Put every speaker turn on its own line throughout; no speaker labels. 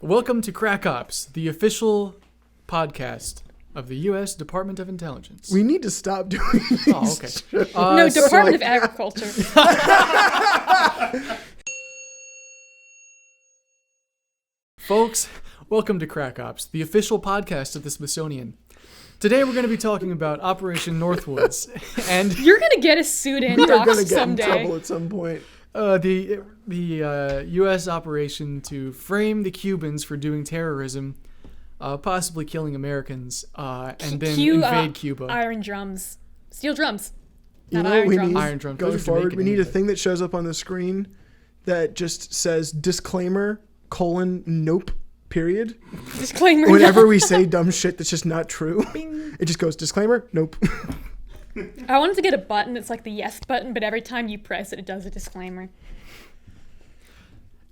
Welcome to Crack Ops, the official podcast of the U.S. Department of Intelligence.
We need to stop doing these.
Oh, okay.
No, Department of Agriculture.
Folks, welcome to Crack Ops, the official podcast of the Smithsonian. Today we're going to be talking about Operation Northwoods, and
You're gonna get a suit in
We are going
docs
to get in
someday.
trouble at some point.
the U.S. operation to frame the Cubans for doing terrorism, possibly killing Americans, and then invade Cuba.
Iron drums, steel drums,
You
not
know what
iron
we
drums.
need
Iron drums.
going
Those are
forward?
Jamaican
We need a
anyway.
thing that shows up on the screen that just says disclaimer, nope, period.
Disclaimer.
Whenever we say dumb shit that's just not true, it just goes disclaimer, nope.
I wanted to get a button that's like the yes button, but every time you press it, it does a disclaimer.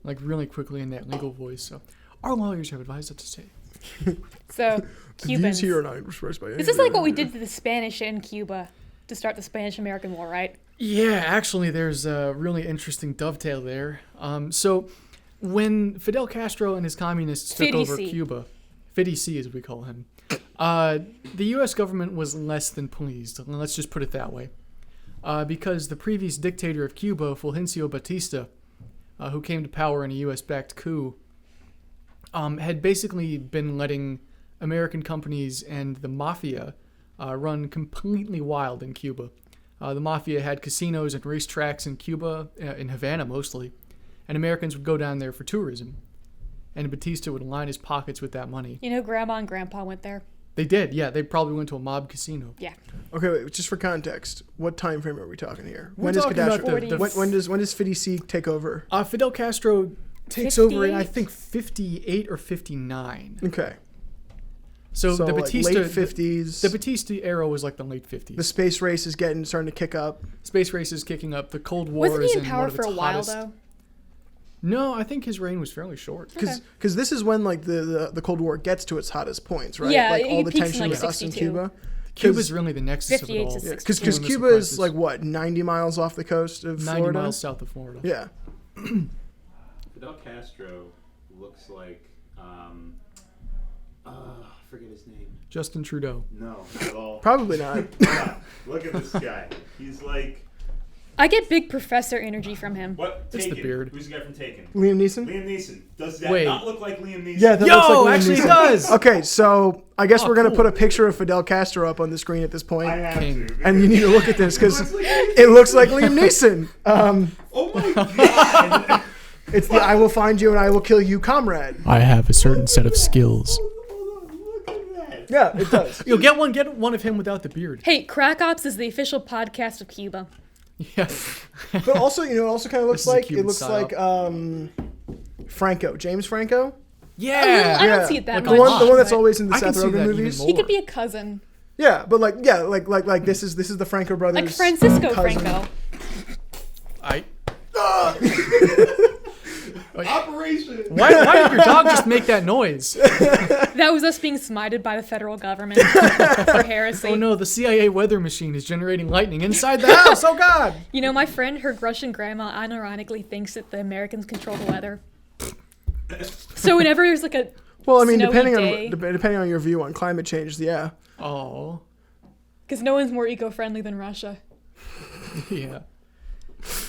Like really quickly in that legal voice. So, our lawyers have advised us to say.
So
The
Cubans.
views here are not expressed by
This is like what we did to the Spanish in Cuba to start the Spanish-American War, right?
Yeah, actually, there's a really interesting dovetail there. So, when Fidel Castro and his communists took over
FIDC.
Cuba, FIDC as we call him, the U.S. government was less than pleased. Let's just put it that way. Because the previous dictator of Cuba, Fulgencio Batista, who came to power in a U.S.-backed coup, had basically been letting American companies and the mafia run completely wild in Cuba. The mafia had casinos and racetracks in Cuba, in Havana mostly, and Americans would go down there for tourism. And Batista would line his pockets with that money.
You know, Grandma and Grandpa went there.
They did, yeah. They probably went to a mob casino.
Yeah.
Okay, wait, just for context, what time frame are we talking here?
We're
When does
talking about
Gaddafi?
the-
When does FIDC take over?
Fidel Castro takes over in, I
58?
think, 58 or 59.
Okay,
So, the
like
Batista...
late 50s.
The Batista era was like the late 50s.
The space race is starting to kick up.
Space race is kicking up. The Cold War
Wasn't
is
he in
in
power
one of
for
its
a while,
hottest-
though?
No, I think his reign was fairly short.
Okay.
Because this is when like the Cold War gets to its hottest points, right?
Yeah,
like
it
all the
peaks in,
tension
like,
with us in
62.
Cuba.
Cuba's really the nexus of it
58
all.
to
Yeah,
62.
because
Missile
Cuba is
crisis.
like what 90 miles off the coast of
90
Florida.
miles south of Florida.
Yeah.
Fidel Castro looks like, I forget his name.
Justin Trudeau.
No, at all.
Probably not.
Yeah, look at this guy. He's like,
I get big professor energy from him.
what?
It's the
Taken.
beard.
Who's the guy from Taken?
Liam Neeson.
Liam Neeson. Does that
Wait.
not look like Liam Neeson?
Yeah, that
Yo,
looks like Liam
actually
Neeson.
it does.
Okay, so I guess
Oh,
we're gonna
cool.
put a picture of Fidel Castro up on the screen at this point,
I have
King.
to.
and you need to look at this because
Looks like-
it looks like Liam Neeson.
Oh my god!
It's the "I will find you and I will kill you" comrade.
I have a certain set of skills.
Hold on, look at that.
Yeah, it does.
You'll get one of him without the beard.
Hey, Crack Ops is the official podcast of Cuba.
Yeah.
But also, you know, it also kind of looks
This is a
like
Cuban
it looks
style.
like Franco, James Franco,
Yeah.
I
Yeah.
don't see it that
Like
the
much.
one that's
but
always in the
I can
Seth
see
Rogen
that even
movies.
more.
He could be a cousin,
Yeah, but like this is the Franco brothers.
like Francisco
cousin.
Franco.
I.
Operation.
Why did your dog just make that noise?
That was us being smited by the federal government for heresy.
Oh no, the CIA weather machine is generating lightning inside the house. Oh god.
You know, my friend, her Russian grandma, unironically thinks that the Americans control the weather. So whenever there's like a
Well, I mean,
snowy
depending
day,
on depending on your view on climate change, yeah.
Oh.
because no one's more eco-friendly than Russia.
Yeah.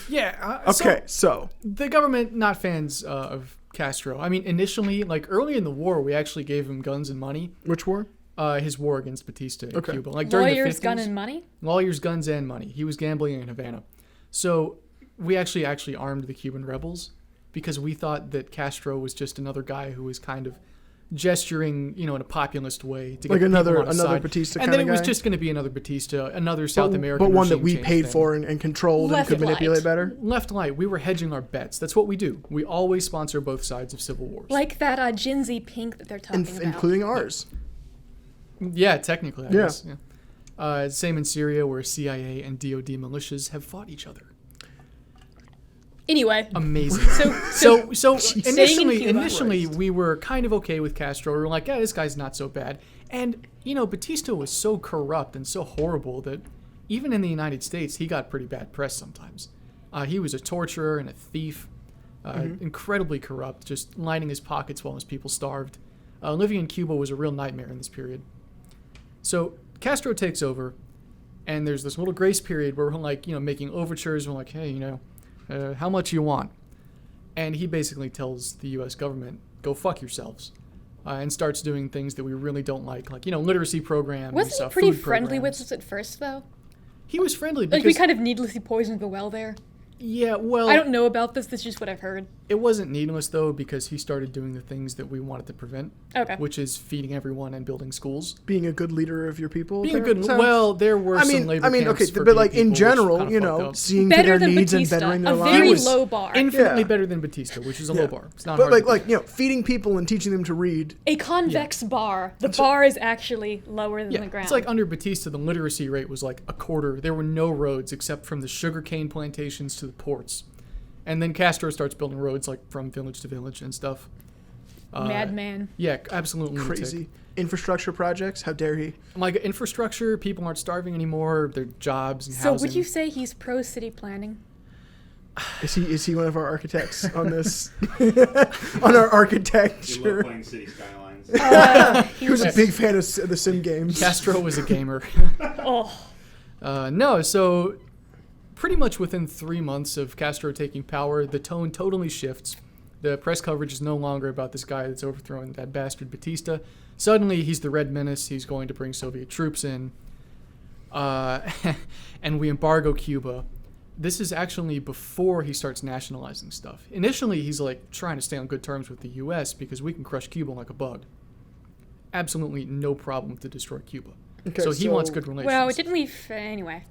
Yeah.
Okay, so
The government not fans of Castro. I mean, initially, like early in the war, we actually gave him guns and money.
which war?
His war against Batista in
Okay.
Cuba, like during
Lawyers,
the 50s.
gun, and money.
Lawyers, guns, and money. He was gambling in Havana, so we actually armed the Cuban rebels because we thought that Castro was just another guy who was kind of gesturing, in a populist way to get
Like
the people
another
on his
another
side.
Batista
And
kind
then
of
it was
guy?
just going to be another Batista, another South American,
but one that
regime
we
change
paid
thing.
for and controlled and
Left
could
and
manipulate
right.
better.
Left light, we were hedging our bets. That's what we do. We always sponsor both sides of civil wars.
Like that Jinzi pink that they're talking about.
Including ours.
Yeah, technically, I
Yeah.
guess. Yeah. Same in Syria, where CIA and DoD militias have fought each other.
Anyway,
Amazing. So
Staying in
initially
Cuba.
we were kind of okay with Castro. We were like, yeah, this guy's not so bad. And Batista was so corrupt and so horrible that even in the United States, he got pretty bad press sometimes. He was a torturer and a thief. incredibly corrupt, just lining his pockets while his people starved. Living in Cuba was a real nightmare in this period. So Castro takes over, and there's this little grace period where we're like, making overtures. And we're like, hey, how much you want? And he basically tells the U.S. government, go fuck yourselves, and starts doing things that we really don't like literacy programs.
Wasn't he pretty
food
friendly
programs.
with us at first, though?
He was friendly
Like,
because
we kind of needlessly poisoned the well there.
yeah, well,
I don't know about this. This is just what I've heard.
it wasn't needless though because he started doing the things that we wanted to prevent,
Okay.
which is feeding everyone and building schools.
Being a good leader of your people.
Being a
there?
good
Sounds-
well, there were some labor
okay,
camps for
but like
gay
in
people, which
general,
kinda fucked up.
seeing to
Better
their
than
needs
Batista.
and bettering their
A
lives.
very
was
low bar.
Infinitely
Yeah.
better than Batista, which is a
Yeah.
low bar. It's not
But
hard.
like feeding people and teaching them to read.
A convex bar. The bar is actually lower than
yeah,
the ground.
it's like under Batista, the literacy rate was like a quarter. There were no roads except from the sugarcane plantations to the ports. And then Castro starts building roads like from village to village and stuff.
Madman.
Yeah, absolutely lunatic.
Crazy. Infrastructure projects. How dare he?
Like infrastructure, people aren't starving anymore. Their jobs and
So
housing.
would you say he's pro city planning?
Is he one of our architects on this? On our
You
architecture.
love playing City Skylines.
He was a big fan of the Sim games.
Castro was a gamer.
Oh.
No, so pretty much within 3 months of Castro taking power, the tone totally shifts. The press coverage is no longer about this guy that's overthrowing that bastard Batista. Suddenly, he's the Red Menace. He's going to bring Soviet troops in. And we embargo Cuba. This is actually before he starts nationalizing stuff. Initially, he's like trying to stay on good terms with the U.S. because we can crush Cuba like a bug. Absolutely no problem to destroy Cuba.
Okay,
so he wants good relations.
Well, didn't we? Anyway.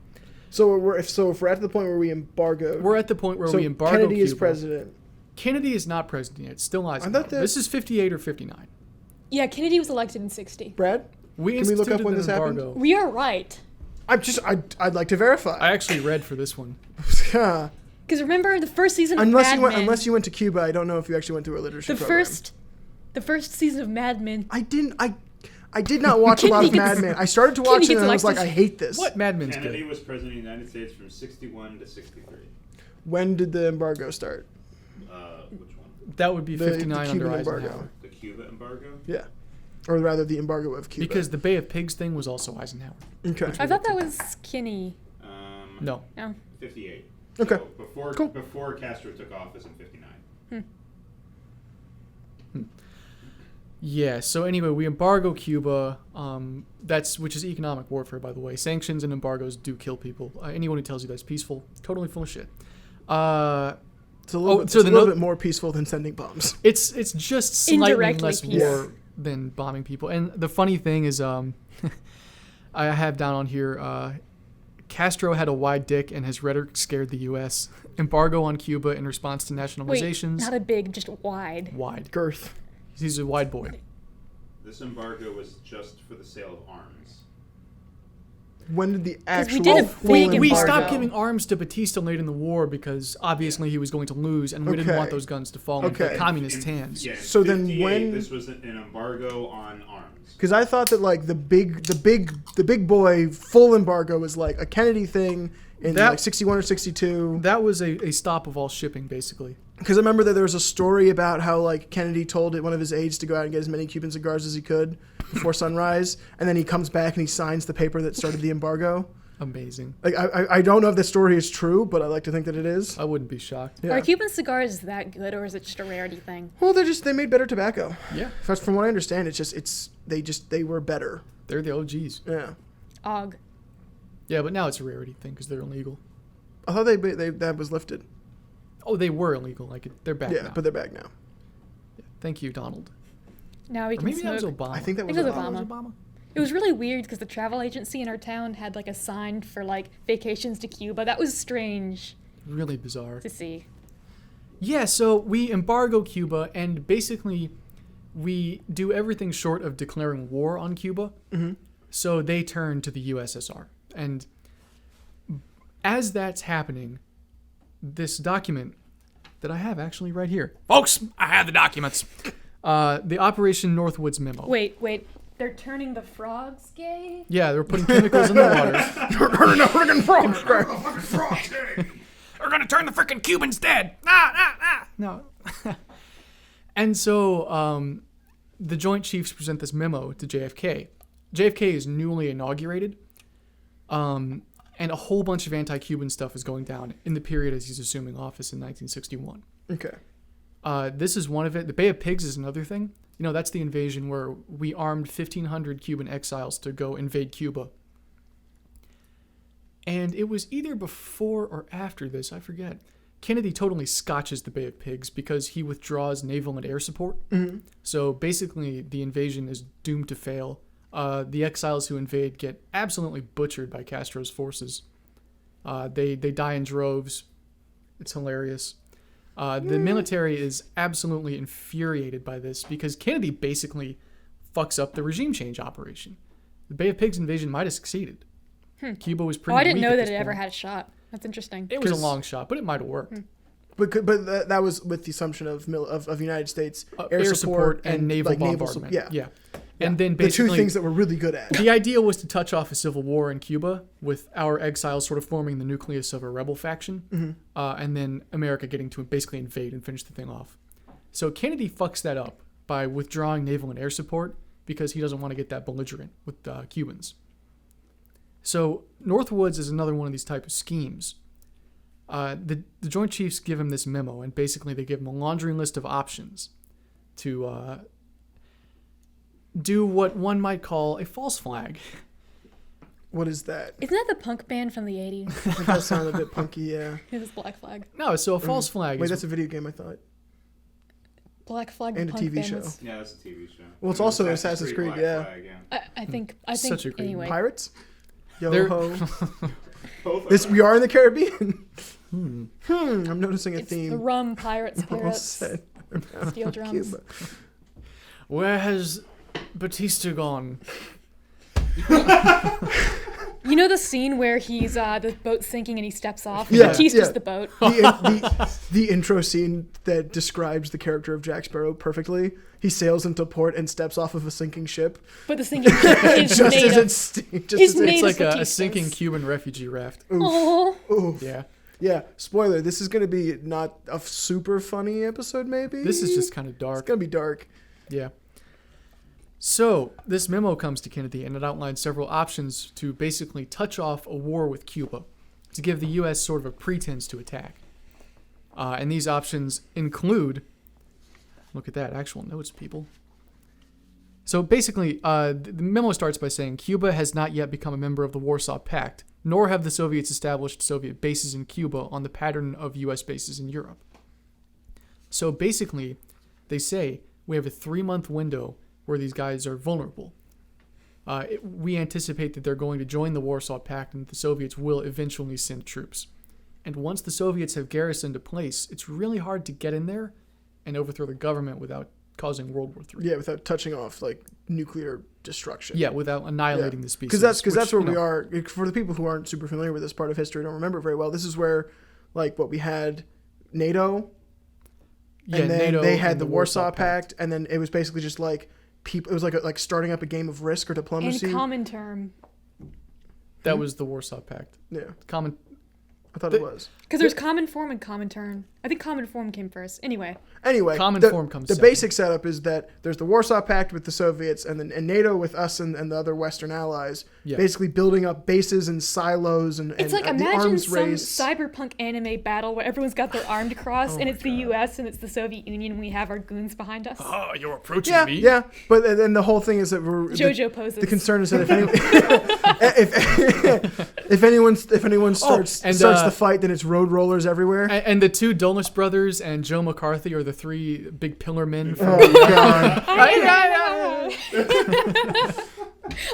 So if we're at the point where we embargo.
We're at the point where
so
we embargo
Kennedy
Cuba.
is president.
Kennedy is not president yet. It's still Eisenhower.
thought that-
This is 58 or 59.
Yeah, Kennedy was elected in 60.
Brad,
We
Can we look up
instituted
when
an
this happened?
embargo.
We are right.
I'd like to verify.
I actually read for this one.
Because remember the first season of
unless
Mad
you went
Men.
Unless you went to Cuba, I don't know if you actually went through a literature
the
program.
first season of Mad Men.
I didn't. I did not watch a lot of
Kennedy
Mad
gets-
Men. I started to watch
Kennedy
it and I
gets
was like, I
elected.
hate this.
What? Mad Men's
Kennedy
good.
was president of the United States from 61 to 63.
When did the embargo start?
Which one?
That would be
The
59 under
Cuban
Eisenhower.
embargo.
The Cuba embargo?
Yeah, or rather, the embargo of Cuba.
Because the Bay of Pigs thing was also Eisenhower.
Okay.
I thought that was Kinney.
No.
No.
58.
Okay.
So before
Cool.
before Castro took office in 59.
Yeah, so anyway, we embargo Cuba. Which is economic warfare, by the way. Sanctions and embargoes do kill people. Anyone who tells you that's peaceful, totally full of shit.
It's a little, bit,
so
it's
the
a little
note-
bit more peaceful than sending bombs.
It's just slightly
Indirectly
less
peaceful.
war than bombing people. And the funny thing is, I have down on here, Castro had a wide dick and his rhetoric scared the U.S. Embargo on Cuba in response to
Wait,
nationalizations.
not a big, just wide.
Wide.
Girth.
He's a wide boy.
This embargo was just for the sale of arms.
When did the actual
did a
full
big
We
embargo.
stopped giving arms to Batista late in the war because obviously he was going to lose, and we didn't
Okay.
want those guns to fall into
Okay.
the communist
In-
hands.
Yeah, in
So then
58,
when-
this was an embargo on arms.
Because I thought that like the big boy full embargo was like a Kennedy thing in
That-
like 61 or 62.
That was a stop of all shipping, basically.
Because I remember that there was a story about how like Kennedy told one of his aides to go out and get as many Cuban cigars as he could before sunrise, and then he comes back and he signs the paper that started the embargo.
Amazing.
Like I don't know if the story is true, but I like to think that it is.
I wouldn't be shocked.
Yeah.
Are Cuban cigars that good, or is it just a rarity thing?
Well, they made better tobacco.
Yeah,
From what I understand, they were better.
they're the OGs.
Yeah.
Og.
Yeah, but now it's a rarity thing because they're illegal.
I thought they that was lifted.
Oh, they were illegal. Like they're back
Yeah,
now.
but they're back now.
Thank you, Donald.
Now we
Or
can
maybe
smoke.
that was Obama.
I think that
I
was
think it was
Obama.
Obama. It was really weird because the travel agency in our town had like a sign for like vacations to Cuba. That was strange
Really bizarre.
to see.
Yeah, so we embargo Cuba, and basically we do everything short of declaring war on Cuba.
Mm-hmm.
So they turn to the USSR. And as that's happening, this document that I have actually right here. Folks, I have the documents. The Operation Northwoods memo.
Wait. They're turning the frogs gay?
Yeah, they're putting chemicals in the water. They're gonna turn the freaking Cubans dead. no. And so the Joint Chiefs present this memo to JFK. JFK is newly inaugurated, and a whole bunch of anti-Cuban stuff is going down in the period as he's assuming office in 1961.
Okay.
This is one of it. The Bay of Pigs is another thing. You know, that's the invasion where we armed 1,500 Cuban exiles to go invade Cuba. And it was either before or after this, I forget. Kennedy totally scotches the Bay of Pigs because he withdraws naval and air support.
Mm-hmm.
So basically, the invasion is doomed to fail. The exiles who invade get absolutely butchered by Castro's forces. They die in droves. It's hilarious. The military is absolutely infuriated by this because Kennedy basically fucks up the regime change operation. The Bay of Pigs invasion might have succeeded. Cuba was pretty
Oh, I didn't
weak
know
at
that
this
it ever
point.
had a shot. That's interesting.
It was a
'Cause-
long shot, but it might have worked.
But that was with the assumption of United States
Air support and naval
like,
bombardment.
yeah.
And then
The two
basically,
things that we're really good at.
the idea was to touch off a civil war in Cuba with our exiles sort of forming the nucleus of a rebel faction, and then America getting to basically invade and finish the thing off. So Kennedy fucks that up by withdrawing naval and air support because he doesn't want to get that belligerent with Cubans. So Northwoods is another one of these type of schemes. The Joint Chiefs give him this memo, and basically they give him a laundry list of options to do what one might call a false flag.
What is that?
Isn't that the punk band from the 80s?
That does sound a bit punky, yeah.
It was Black Flag.
No, so a false flag
Wait,
is
that's a video game, I thought.
Black Flag the
And a
punk
TV
band
show.
was-
Yeah, that's a TV show.
Well, it's also Assassin's Creed,
Black
yeah.
Flag,
I think
Such a great
anyway.
Pirates? Yo
They're-
ho.
Both of
This,
them.
we are in the Caribbean. I'm noticing a
It's the
theme.
rum, pirates,
All
pirates,
set
steel
around
drums.
Cuba.
where has Batista gone?
You know the scene where he's the boat's sinking and he steps off?
Yeah,
Batista's
yeah.
the boat.
The intro scene that describes the character of Jack Sparrow perfectly. He sails into port and steps off of a sinking ship.
But the sinking ship is
just
made
as
of...
it's just
is
as it's
made
It's
of
like a
Batistas.
sinking Cuban refugee raft.
Oh,
Oof.
Yeah.
Yeah, spoiler, this is going to be not a super funny episode, maybe?
This is just kind of
It's
dark.
going to be dark.
Yeah. So, this memo comes to Kennedy and it outlines several options to basically touch off a war with Cuba, to give the U.S. sort of a pretense to attack. And these options include, look at that, actual notes, people. So basically, the memo starts by saying Cuba has not yet become a member of the Warsaw Pact, nor have the Soviets established Soviet bases in Cuba on the pattern of U.S. bases in Europe. So basically, they say we have a 3-month window where these guys are vulnerable. We anticipate that they're going to join the Warsaw Pact and the Soviets will eventually send troops. And once the Soviets have garrisoned a place, it's really hard to get in there and overthrow the government without causing World War III.
Yeah, without touching off, like, nuclear destruction.
Yeah, without annihilating the species.
Because that's where
which,
we
you know,
are. For the people who aren't super familiar with this part of history, don't remember it very well, this is where, like, what we had NATO,
Yeah,
and then
NATO
they had
and
the Warsaw Pact, and then it was basically just like people. It was like starting up a game of Risk or
in
diplomacy.
common term.
That was the Warsaw Pact.
Yeah,
Common.
I thought
The-
it was.
Because there's common form and common term. I think common form came first. Anyway.
Anyway,
Common
the,
form comes
the
second.
basic setup is that there's the Warsaw Pact with the Soviets, and then NATO with us and the other Western allies,
Yeah.
basically building up bases and silos and
It's like
the
imagine
arms
some
race.
cyberpunk anime battle where everyone's got their armed cross and it's the US and it's the Soviet Union and we have our goons behind us.
Oh, you're approaching
Yeah,
me.
yeah, but then the whole thing is that we're
JoJo poses.
The concern is that if anyone starts
and,
the fight, then it's road rollers everywhere.
And the two Dulles brothers and Joe McCarthy are the 3 big pillar men from
Oh god!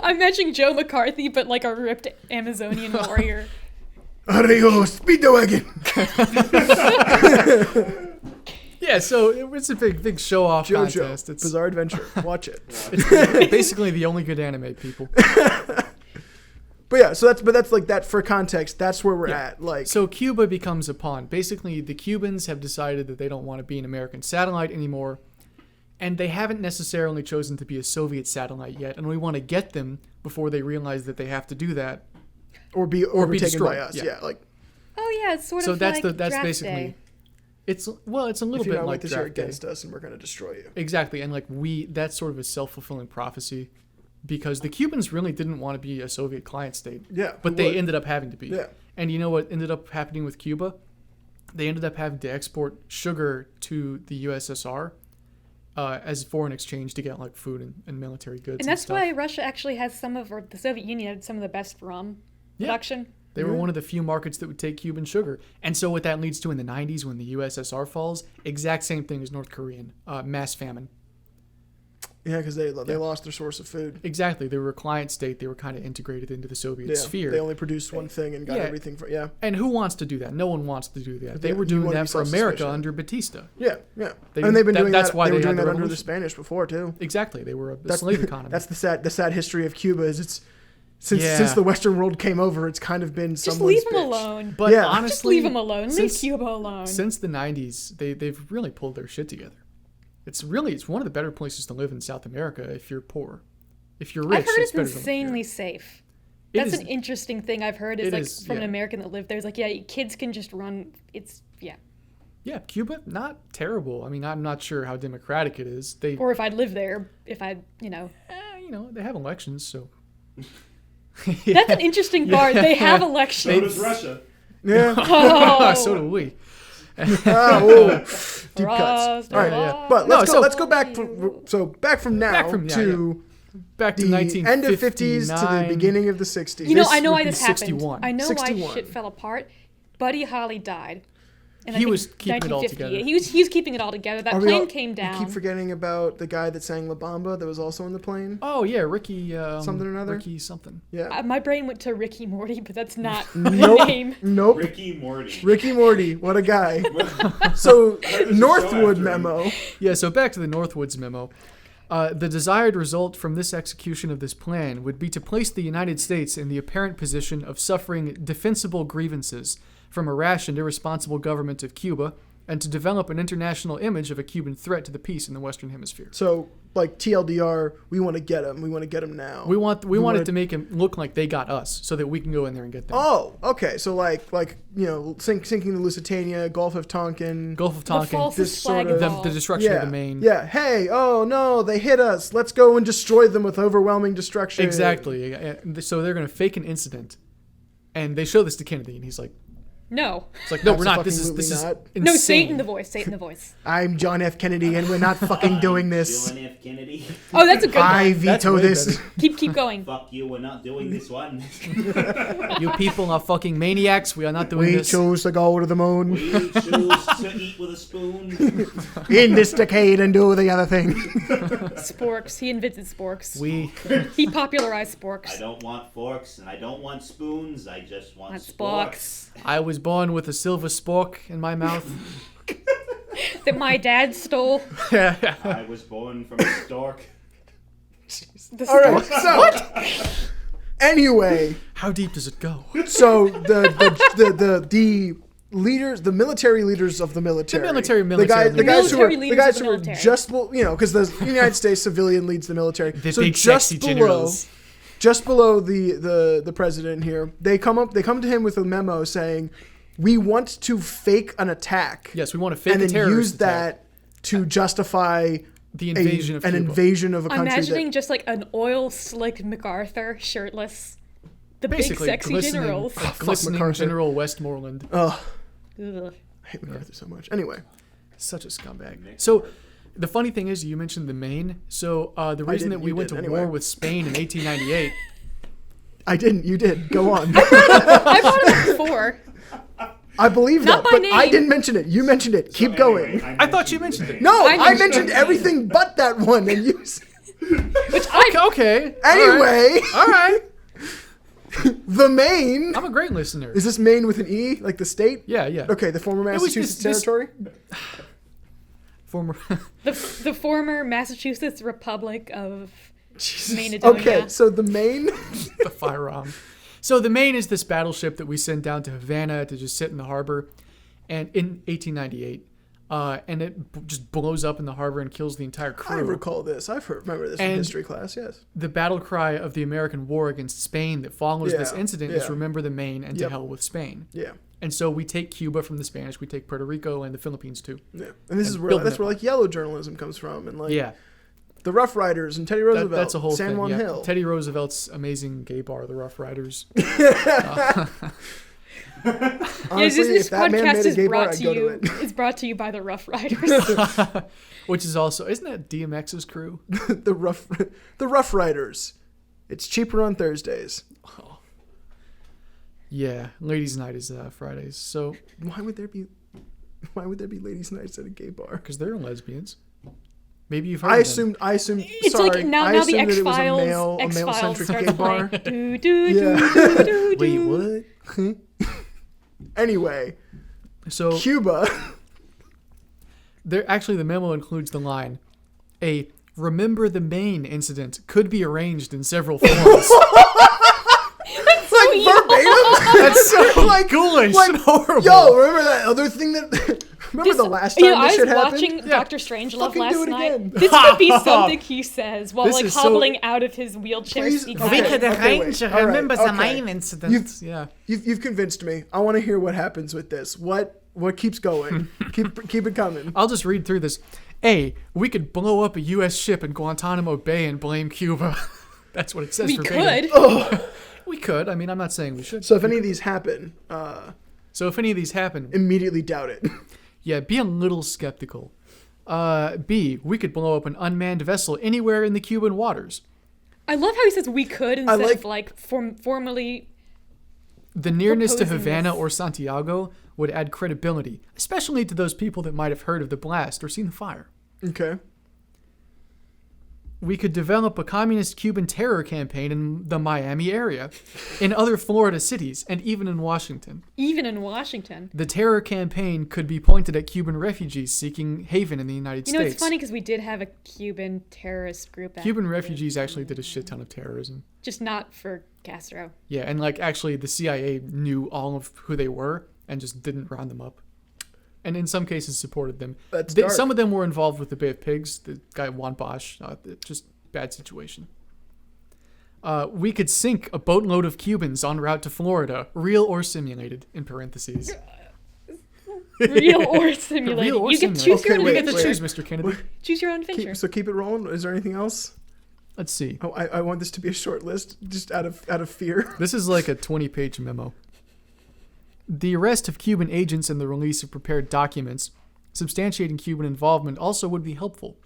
I'm imagining Joe McCarthy, but like a ripped Amazonian warrior.
Arrigo, Speedwagon.
Yeah, so it's a big show off
JoJo,
contest. It's
Bizarre Adventure. Watch it.
basically the only good anime, people.
But yeah, so that's like that for context. That's where we're
Yeah.
at. Like,
So Cuba becomes a pawn. Basically, the Cubans have decided that they don't want to be an American satellite anymore, and they haven't necessarily chosen to be a Soviet satellite yet, and we want to get them before they realize that they have to do that.
or be overtaken
destroyed,
by us.
yeah.
Yeah, like
Oh yeah, it's sort
So
of
that's
like
that's
draft
basically
day.
It's a little
If
bit
you're not
like
with us, you're
draft day.
against us, and we're gonna destroy you.
Exactly, and like that's sort of a self-fulfilling prophecy, because the Cubans really didn't want to be a Soviet client state,
Yeah,
but
who
they
would?
ended up having to be.
Yeah.
And you know what ended up happening with Cuba? They ended up having to export sugar to the USSR as foreign exchange to get like food and military goods.
And that's
stuff.
why Russia actually has or the Soviet Union had some of the best rum
Yeah.
production.
They were one of the few markets that would take Cuban sugar. And so what that leads to in the 90s when the USSR falls, exact same thing as North Korean, mass famine.
Yeah, because they lost their source of food.
Exactly. They were a client state. They were kind of integrated into the Soviet
Yeah,
sphere.
they only produced one thing and got
Yeah.
everything for
And who wants to do that? No one wants to do that. They
Yeah,
were
you
doing
wanna
that
be
for America
self-sufficient.
under Batista.
Yeah.
They-
And they've been doing
that's
that.
why
they were
they had
doing
the
that under the
revolution.
Spanish before too.
Exactly. They were a
That's
slave economy.
That's the sad history of Cuba. Is it's since
Yeah.
the Western world came over, it's kind of been
Just
someone's
leave them
bitch.
alone.
But
Yeah.
honestly,
Just leave them alone. Leave
since-
Cuba alone.
Since the 90s, they've really pulled their shit together. It's one of the better places to live in South America if you're poor. If you're rich,
I've heard it's
better than
insanely
here.
safe.
It
That's
is-
an interesting thing I've heard. Is
it
like
is,
from an
yeah.
American that lived there. It's like, yeah, kids can just run. It's yeah.
Yeah, Cuba, not terrible. I mean, I'm not sure how democratic it is. They,
Or if I'd lived there, if I'd
they have elections, so.
That's an interesting part. They have elections.
So does Russia.
Yeah.
Oh,
So do we.
Whoa. Deep cuts.
Rust,
All right,
yeah.
But
No,
let's
so-
go back from now
Back from- yeah,
to
Back to
the
1959.
end of 50s to the beginning of the 60s.
You know,
This
I know
would
why
be
this happened.
61.
I know
61.
why shit fell apart. Buddy Holly died. In,
He
I think,
was keeping it all
1958.
together.
He was keeping it all together. That
Are we
plane
all-
came
We
down.
keep forgetting about the guy that sang La Bamba that was also in the plane.
Oh, yeah, Ricky.
Something or another?
Ricky something.
Yeah.
My brain went to Ricky Morty, but that's not
Nope.
the name.
Nope.
Ricky Morty.
Ricky Morty, what a guy. So,
was a show
Northwood
after him.
memo.
Yeah, so back to the Northwoods memo. The desired result from this execution of this plan would be to place the United States in the apparent position of suffering defensible grievances from a rash and irresponsible government of Cuba, and to develop an international image of a Cuban threat to the peace in the Western Hemisphere.
So, like TLDR, we want to get him. We want to get him now.
We want
wanna-
it to make him look like they got us, so that we can go in there and get them.
Oh, okay. So sinking the Lusitania, Gulf of Tonkin.
Gulf of
The
Tonkin,
falsest
this sort
flag
of-
of
the,
all.
the destruction
Yeah.
of the Maine.
Yeah. Hey. Oh no, they hit us. Let's go and destroy them with overwhelming destruction.
Exactly. So they're going to fake an incident, and they show this to Kennedy, and he's like,
No.
It's like, no, we're not. This is
Absolutely not.
insane.
No, Satan the voice. Satan the voice.
I'm John F. Kennedy, and we're not fucking doing this.
John F. Kennedy.
Oh, that's a good
I
one.
That's
veto
way
this.
better.
Keep going.
Fuck you, we're not doing this one.
You people are fucking maniacs. We are not doing
We
this.
choose to go to the moon
We choose to eat with a spoon.
in this decade and do the other thing.
Sporks. He invented sporks.
We
He popularized
I
sporks.
don't want forks and I don't want spoons. I just want
That's
sporks.
sporks.
I was born with a silver spork in my mouth.
That my dad stole.
I was born from a stork.
The
All right.
stork.
So, anyway,
How deep does it go?
so the leaders, the military leaders of the military, the guys who are
Military
the
leaders
guys
of the
who are
military.
just because the United States civilian leads the military.
The
so
big
just
sexy
below,
generals.
just below the president here, they come to him with a memo saying, "We want to fake an attack,
Yes, we want to fake
and
a
then
terrorist
use
attack.
that to justify."
The invasion of
an
Cuba.
invasion of a
I'm
country
imagining
that,
just like an oil slick MacArthur, shirtless. The
Basically,
big sexy
glistening,
generals.
glistening
MacArthur.
General Westmoreland.
ugh,
Ugh.
I hate MacArthur so much. Anyway,
Such a scumbag. So, the funny thing is, you mentioned the Maine. So, the reason that
didn't,
we
you
went
did,
to
anyway.
war with Spain in 1898.
I didn't. You did. Go on.
I brought it up before.
I believe
Not
that,
by
but I
name.
didn't mention it. You mentioned it. Keep going.
I thought you mentioned it.
No,
I
I
mentioned
mentioned
it.
everything but that one, and you.
Which I
Okay.
Anyway,
All right.
the Maine.
I'm a great listener.
Is this Maine with an E, like the state?
Yeah, yeah.
Okay, the former
was
Massachusetts
this-
territory.
Former.
the former Massachusetts Republic of
Jesus.
Manedonia.
Okay, so the Maine.
the firearm. So the Maine is this battleship that we sent down to Havana to just sit in the harbor. And in 1898, and it just blows up in the harbor and kills the entire crew.
I recall this. Remember this from
And-
history class. Yes.
The battle cry of the American war against Spain that follows this
Yeah,
incident is
yeah.
"Remember the Maine and to
Yep.
hell with Spain."
Yeah.
And so we take Cuba from the Spanish, we take Puerto Rico and the Philippines too.
Yeah. And this
And
is where
build
that's
it
where
up.
like yellow journalism comes from, and like
Yeah,
the Rough Riders and Teddy Roosevelt.
that's a whole
San
thing.
Juan
Yeah.
Hill.
Teddy Roosevelt's amazing gay bar, the Rough Riders.
Honestly,
this
if that man
podcast
made a
is
gay bar,
brought
I'd
to
go to
you.
it.
It's brought to you by the Rough Riders.
Which is also, isn't that DMX's crew?
the Rough Riders. It's cheaper on Thursdays.
Yeah, ladies' night is Fridays. So
Why would there be ladies' nights at a gay bar?
because they're lesbians. Maybe you've heard.
I
of them.
assumed.
It's
sorry,
like now
I
the
assumed
X
that it was
Files.
a male-centric gay
starts
bar.
playing. Do do
Yeah.
do do do.
Wait, what? Anyway,
So
Cuba.
there actually the memo includes the line, "A remember the Maine incident could be arranged in several forms."
Like verbatim.
That's so
Like-
ghoulish
like,
and horrible.
Yo, remember that other thing that? Remember the last time
I
this
was
shit happened?
watching
Yeah.
Doctor Strangelove
Fucking
last
do it
night.
again.
This could be something he says while
This
like
is so-
hobbling out of his wheelchair.
Please-
sneaking
okay,
out.
okay, wait. All right, okay.
incident. Yeah.
You've convinced me. I want to hear what happens with this. What keeps going? keep it coming.
I'll just read through this. A, we could blow up a U.S. ship in Guantanamo Bay and blame Cuba. That's what it says.
We
verbatim.
could.
We could. I mean, I'm not saying we should.
So if any of these happen,
So if any of these happen,
immediately doubt it.
yeah, be a little skeptical. B, we could blow up an unmanned vessel anywhere in the Cuban waters.
I love how he says we could instead
like-
of like formally.
The nearness to
Proposing
Havana
this.
or Santiago would add credibility, especially to those people that might have heard of the blast or seen the fire.
Okay.
We could develop a communist Cuban terror campaign in the Miami area, in other Florida cities, and even in Washington.
Even in Washington.
The terror campaign could be pointed at Cuban refugees seeking haven in the United
You know,
States.
it's funny because we did have a Cuban terrorist group.
Cuban refugees actually did a shit ton of terrorism.
Just not for Castro.
Yeah, and like actually the CIA knew all of who they were and just didn't round them up. And in some cases supported them.
That's dark.
Some of them were involved with the Bay of Pigs, the guy Juan Bosch, just bad situation. We could sink a boatload of Cubans en route to Florida, real or simulated, in parentheses.
Real or simulated.
Real or
You can
simulated.
choose your
Okay,
own
You
wait,
get to
adventure.
choose, Mr. Kennedy.
Choose your own adventure.
Keep it rolling. Is there anything else?
Let's see.
Oh, I want this to be a short list, just out of fear.
This is like a 20-page memo. The arrest of Cuban agents and the release of prepared documents substantiating Cuban involvement also would be helpful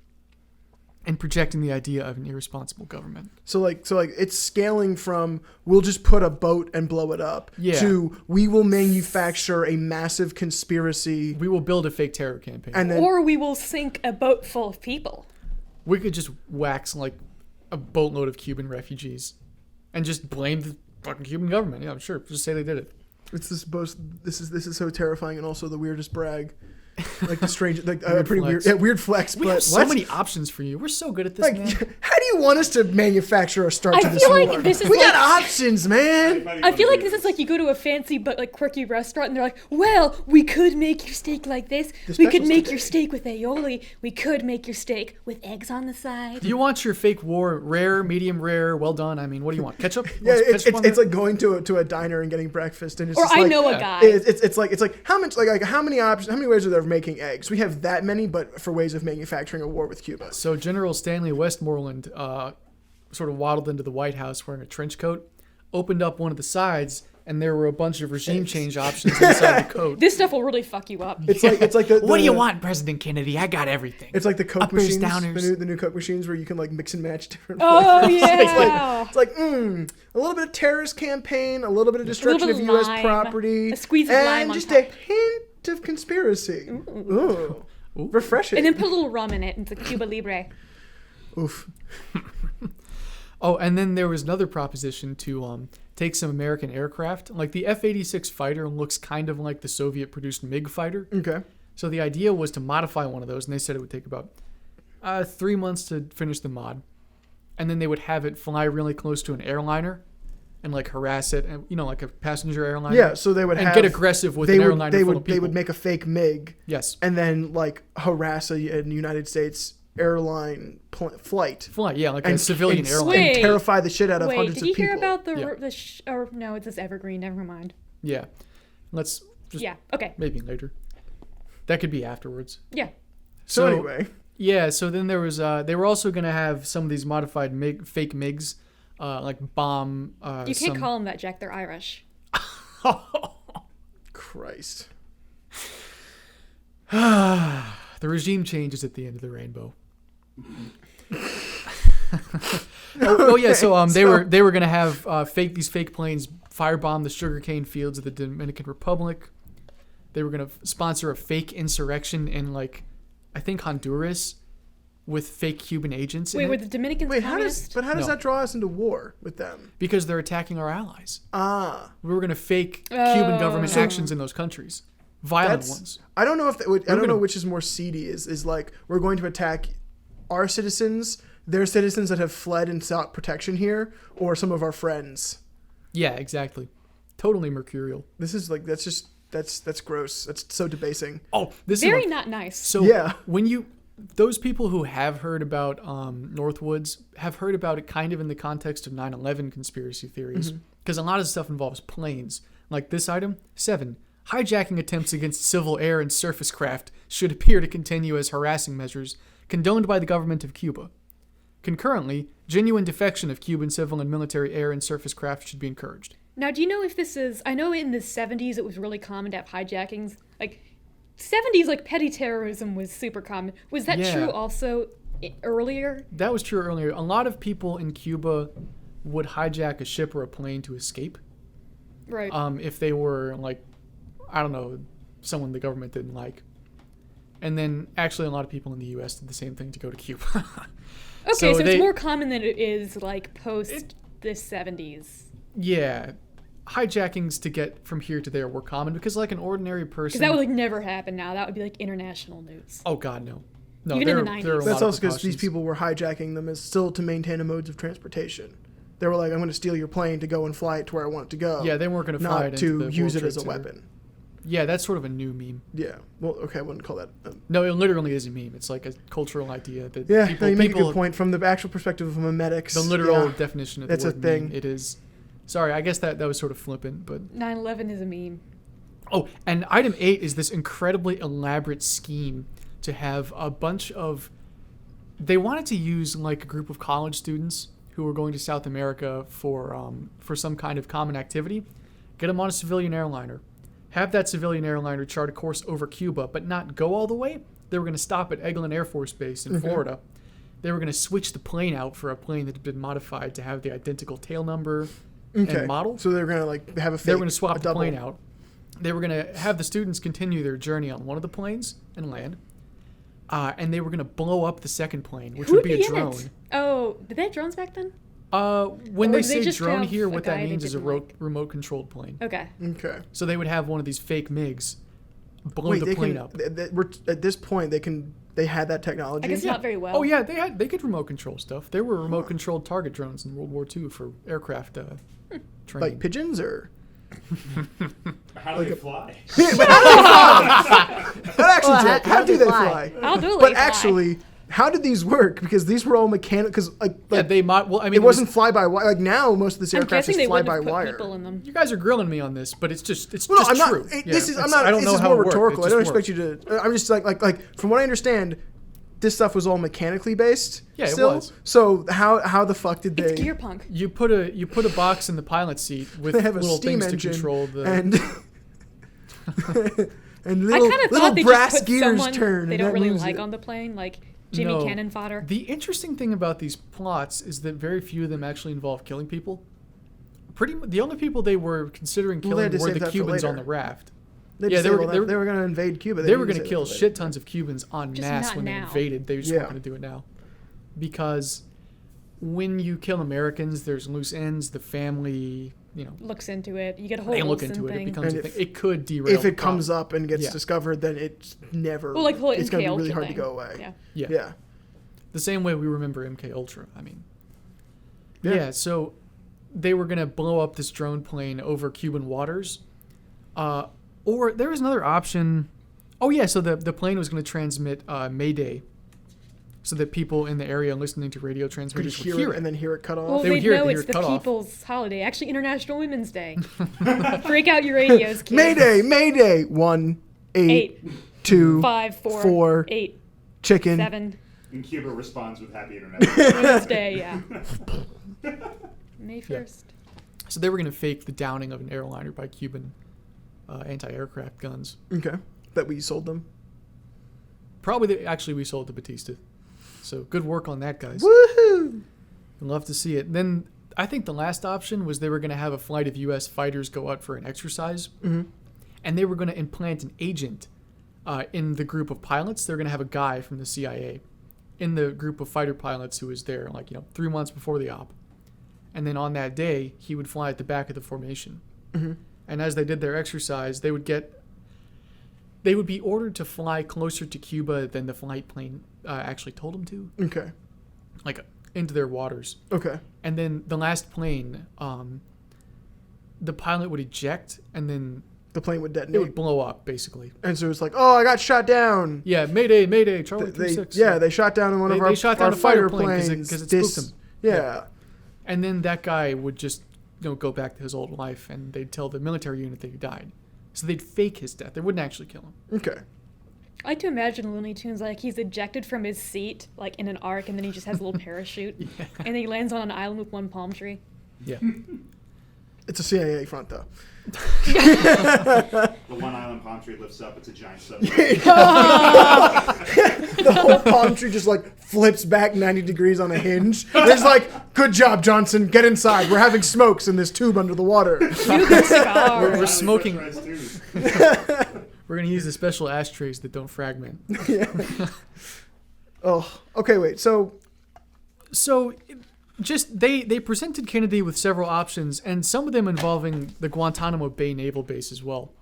in projecting the idea of an irresponsible government.
So like it's scaling from we'll just put a boat and blow it up
Yeah.
to we will manufacture a massive conspiracy
We will build a fake terror campaign.
and then
Or we will sink a boat full of people.
We could just wax like a boatload of Cuban refugees and just blame the fucking Cuban government. Yeah, I'm sure. Just say they did it.
it's this is so terrifying and also the weirdest brag. Like the strange like
Weird
pretty
flex.
weird flex,
We
but
have so
what?
many options for you. We're so good at this,
Like,
man.
how do you want us to manufacture a start
I
to this
feel like
war?
this is
we
like-
got options, man.
I feel like this is like you go to a fancy but like quirky restaurant and they're like, well, we could make your steak like this.
The
We could
specials
make
today."
your steak with aioli. We could make your steak with eggs on the side.
Do you want your fake war rare, medium rare, well done? I mean, what do you want? Ketchup?
Yeah,
Want
it's,
ketchup on
it's
there?
like going to a diner and getting breakfast, and it's
Or
just
I
like,
know a
yeah.
guy.
It's like how much like how many options, how many ways are there of making eggs? We have that many, but for ways of manufacturing a war with Cuba.
So General Stanley Westmoreland sort of waddled into the White House wearing a trench coat, opened up one of the sides, and there were a bunch of regime change options inside the coat.
This stuff will really fuck you up.
It's like the
What do you want, President Kennedy? I got everything.
It's like the Coke
Uppers,
machines,
downers.
the new Coke machines where you can like mix and match different.
Oh
flavors.
yeah.
It's like a little bit of terrorist campaign, a little bit of destruction
bit
of
of
U.S.
lime,
property,
a squeeze of
and
lime on
just
top.
a hint of conspiracy. Ooh. Refreshing.
And then put a little rum in it. And it's a Cuba Libre.
Oof.
Oh, and then there was another proposition to take some American aircraft. Like the F-86 fighter looks kind of like the Soviet-produced MiG fighter.
Okay.
So the idea was to modify one of those, and they said it would take about 3 months to finish the mod. And then they would have it fly really close to an airliner and like harass it, and like a passenger airline.
Yeah, so they would
and
have
get aggressive with
they
an
would
airliner
they
full
would
of people.
they would make a fake MiG
yes.
and then like harass a United States airline flight
Flight, yeah, like a civilian
and,
airline.
Wait.
and terrify the shit out of
Wait,
hundreds
did
of
you
people.
hear about the
Yeah.
or no? It's this Evergreen. Never mind.
Yeah. Let's just
Yeah. Okay.
maybe later. That could be afterwards.
Yeah.
So anyway,
Yeah, so then there was they were also going to have some of these modified fake MiGs like bomb
You can't call them that, Jack. They're Irish.
Christ.
The regime changes at the end of the rainbow. oh yeah, so they were gonna have these fake planes firebomb the sugarcane fields of the Dominican Republic. They were gonna sponsor a fake insurrection in like I think Honduras with fake Cuban agents.
Wait,
in
were
it
the Dominicans
Wait,
communist?
how does
No.
that draw us into war with them?
because they're attacking our allies.
Ah,
We were gonna fake Cuban government
So-
actions in those countries, violent
that's.
ones.
I don't know if that would, I don't
gonna-
know which is more seedy. Is like we're going to attack our citizens, their citizens that have fled and sought protection here, or some of our friends.
Yeah, exactly. Totally mercurial.
This is like that's gross. That's so debasing.
Oh, this
Very
is
not nice.
so.
Yeah.
When those people who have heard about Northwoods have heard about it kind of in the context of 9/11 conspiracy theories, because a lot of stuff involves planes. Like this item, 7. Hijacking attempts against civil air and surface craft should appear to continue as harassing measures condoned by the government of Cuba. Concurrently, genuine defection of Cuban civil and military air and surface craft should be encouraged.
Now, do you know if this is? I know in the 70s it was really common to have hijackings. Like 70s, like petty terrorism was super common. Was that
Yeah.
true also earlier?
That was true earlier. A lot of people in Cuba would hijack a ship or a plane to escape.
Right.
If they were like, I don't know, someone the government didn't like. And then actually a lot of people in the U.S. did the same thing to go to Cuba.
okay, so
they-
it's more common than it is like post the 70s.
Yeah. Hijackings to get from here to there were common because like an ordinary person.
Because that would like never happen now. That would be like international news.
Oh God, no. No,
Even in
there,
the
there are a
90s.
lot
That's
of
also because these
precautions.
people were hijacking them as still to maintain a modes of transportation. They were like, I'm going to steal your plane to go and fly it to where I want it to go.
Yeah, they weren't going to fly it
not
into
to
the
use
World
it as a
Trade Center.
weapon.
Yeah, that's sort of a new meme.
Yeah. Well, okay, I wouldn't call that.
No, it literally is a meme. It's like a cultural idea that
Yeah,
people,
no, you make a
people
good point. From the actual perspective of memetics,
the literal
yeah.
definition of
That's
the
a
word
thing.
meme, it is. Sorry, I guess that was sort of flippant, but
9/11 is a meme.
oh, and item 8 is this incredibly elaborate scheme to have a bunch of. They wanted to use like a group of college students who were going to South America for some kind of common activity, get them on a civilian airliner, have that civilian airliner chart a course over Cuba, but not go all the way. They were going to stop at Eglin Air Force Base in Florida. They were going to switch the plane out for a plane that had been modified to have the identical tail number
Okay.
and model.
So they're going to like have a fake.
They were going to swap
a
the
double.
plane out. They were going to have the students continue their journey on one of the planes and land. And they were going to blow up the second plane, which
Who
would be a
in
drone.
it? Oh, did they have drones back then?
When
Or
they
did they
say
just
drone
have
here,
a
what
guy
that
they
means is a
didn't like?
remote controlled plane.
Okay.
Okay.
So they would have one of these fake MiGs blow
Wait,
the
they
plane
can.
up.
We're at this point. They had that technology.
I guess not very well.
Oh yeah, they could remote control stuff. There were remote controlled target drones in World War II for aircraft training.
Like pigeons or.
How do they fly?
But actually,
Well,
Jack,
how
how
do
do
they
they
fly?
fly?
I'll do it.
But actually, how did these work? Because these were all mechanical. Because
yeah, they might. Well, I mean,
it wasn't fly by wire. Like now, most of this
I'm
aircraft
guessing
is
they
fly
wouldn't
by
have put
wire.
people in them.
You guys are grilling me on this, but it's just
Well, no,
just
I'm not.
true.
This is.
Yeah,
I'm
it's-
not.
I don't
This
know
is
how
more
it worked.
rhetorical.
It
I don't
just
expect you to. I'm just like from what I understand, this stuff was all mechanically based.
Yeah, it
still.
was.
So how the fuck did they?
It's gear punk.
You put a box in the pilot seat with
They have a
little
steam
things
engine
to control the.
and and
I
little
kind of
little
thought they
brass
just put
gears
someone
turn.
they
and
don't
that
really
moves
like
it.
on the plane, like Jimmy
No.
Cannon fodder.
The interesting thing about these plots is that very few of them actually involve killing people. The only people they were considering
Well, they had
killing
to
were
save
the
that for
Cubans on
later.
the raft.
They
Yeah,
yeah,
they were
going to invade Cuba.
They were
didn't
going to
say
kill
that for
shit
later.
tons of Cubans en
Just
masse
not
when they
now.
invaded. They just
Yeah.
weren't going to do it now. Because when you kill Americans, there's loose ends. The family,
Looks into it. You get a whole
they look
Wilson
into it. It
thing.
becomes a
And
thing.
if-
It could derail.
If
the
it comes
problem.
up and gets
Yeah.
discovered, then it's never.
Well, like the whole
it's going
MK
to be really
Ultra
hard
thing.
to go away.
Yeah.
Yeah.
Yeah.
The same way we remember MK Ultra. I mean,
Yeah.
yeah. So they were going to blow up this drone plane over Cuban waters. Or there was another option. Oh, yeah, so the plane was going to transmit Mayday so that people in the area listening to radio
Could
transmitters
hear
would hear
it and then hear it cut off.
Well,
They would
wait,
hear it,
no,
they hear
it's
it
the
cut off.
people's holiday. Actually, International Women's Day. Break out your radios, kids.
Mayday, Mayday. 1, 8,
8,
2,
5, 4,
4,
8,
chicken.
7.
And Cuba responds with happy internet.
Women's Day, yeah. May 1st.
So they were going to fake the downing of an airliner by Cuban anti-aircraft guns.
Okay. That we sold them.
Probably, actually, we sold to Batista. So good work on that, guys.
Woohoo!
I'd love to see it. Then I think the last option was they were going to have a flight of U.S. fighters go out for an exercise.
Mm-hmm.
And they were going to implant an agent in the group of pilots. They're going to have a guy from the CIA in the group of fighter pilots who was there, 3 months before the op. And then on that day, he would fly at the back of the formation.
Mm-hmm.
And as they did their exercise, they would be ordered to fly closer to Cuba than the flight plane actually told them to,
Okay.
like into their waters.
Okay.
And then the last plane, the pilot would eject, and then
The plane would
it
detonate.
would blow up, basically.
And so it's like, oh, I got shot down.
Yeah, Mayday, Mayday, Charlie
They
36.
they shot down one of
They
our,
shot down
our
a fighter
fighter
plane
planes.
'cause it spooked them.
Yeah.
And then that guy would just go back to his old life, and they'd tell the military unit that he died. So they'd fake his death. They wouldn't actually kill him.
Okay.
I like to imagine Looney Tunes like he's ejected from his seat, like in an arc, and then he just has a little parachute, and then he lands on an island with one palm tree.
Yeah.
It's a CIA front, though.
The one island palm tree lifts up, it's a giant submarine.
The whole palm tree just like flips back 90 degrees on a hinge. There's like, good job, Johnson. Get inside. We're having smokes in this tube under the water.
Cuban cigar.
We're smoking.
French fries, too.
We're going to use the special ashtrays that don't fragment.
Oh, okay, wait. So,
So, just they presented Kennedy with several options, and some of them involving the Guantanamo Bay Naval Base as well.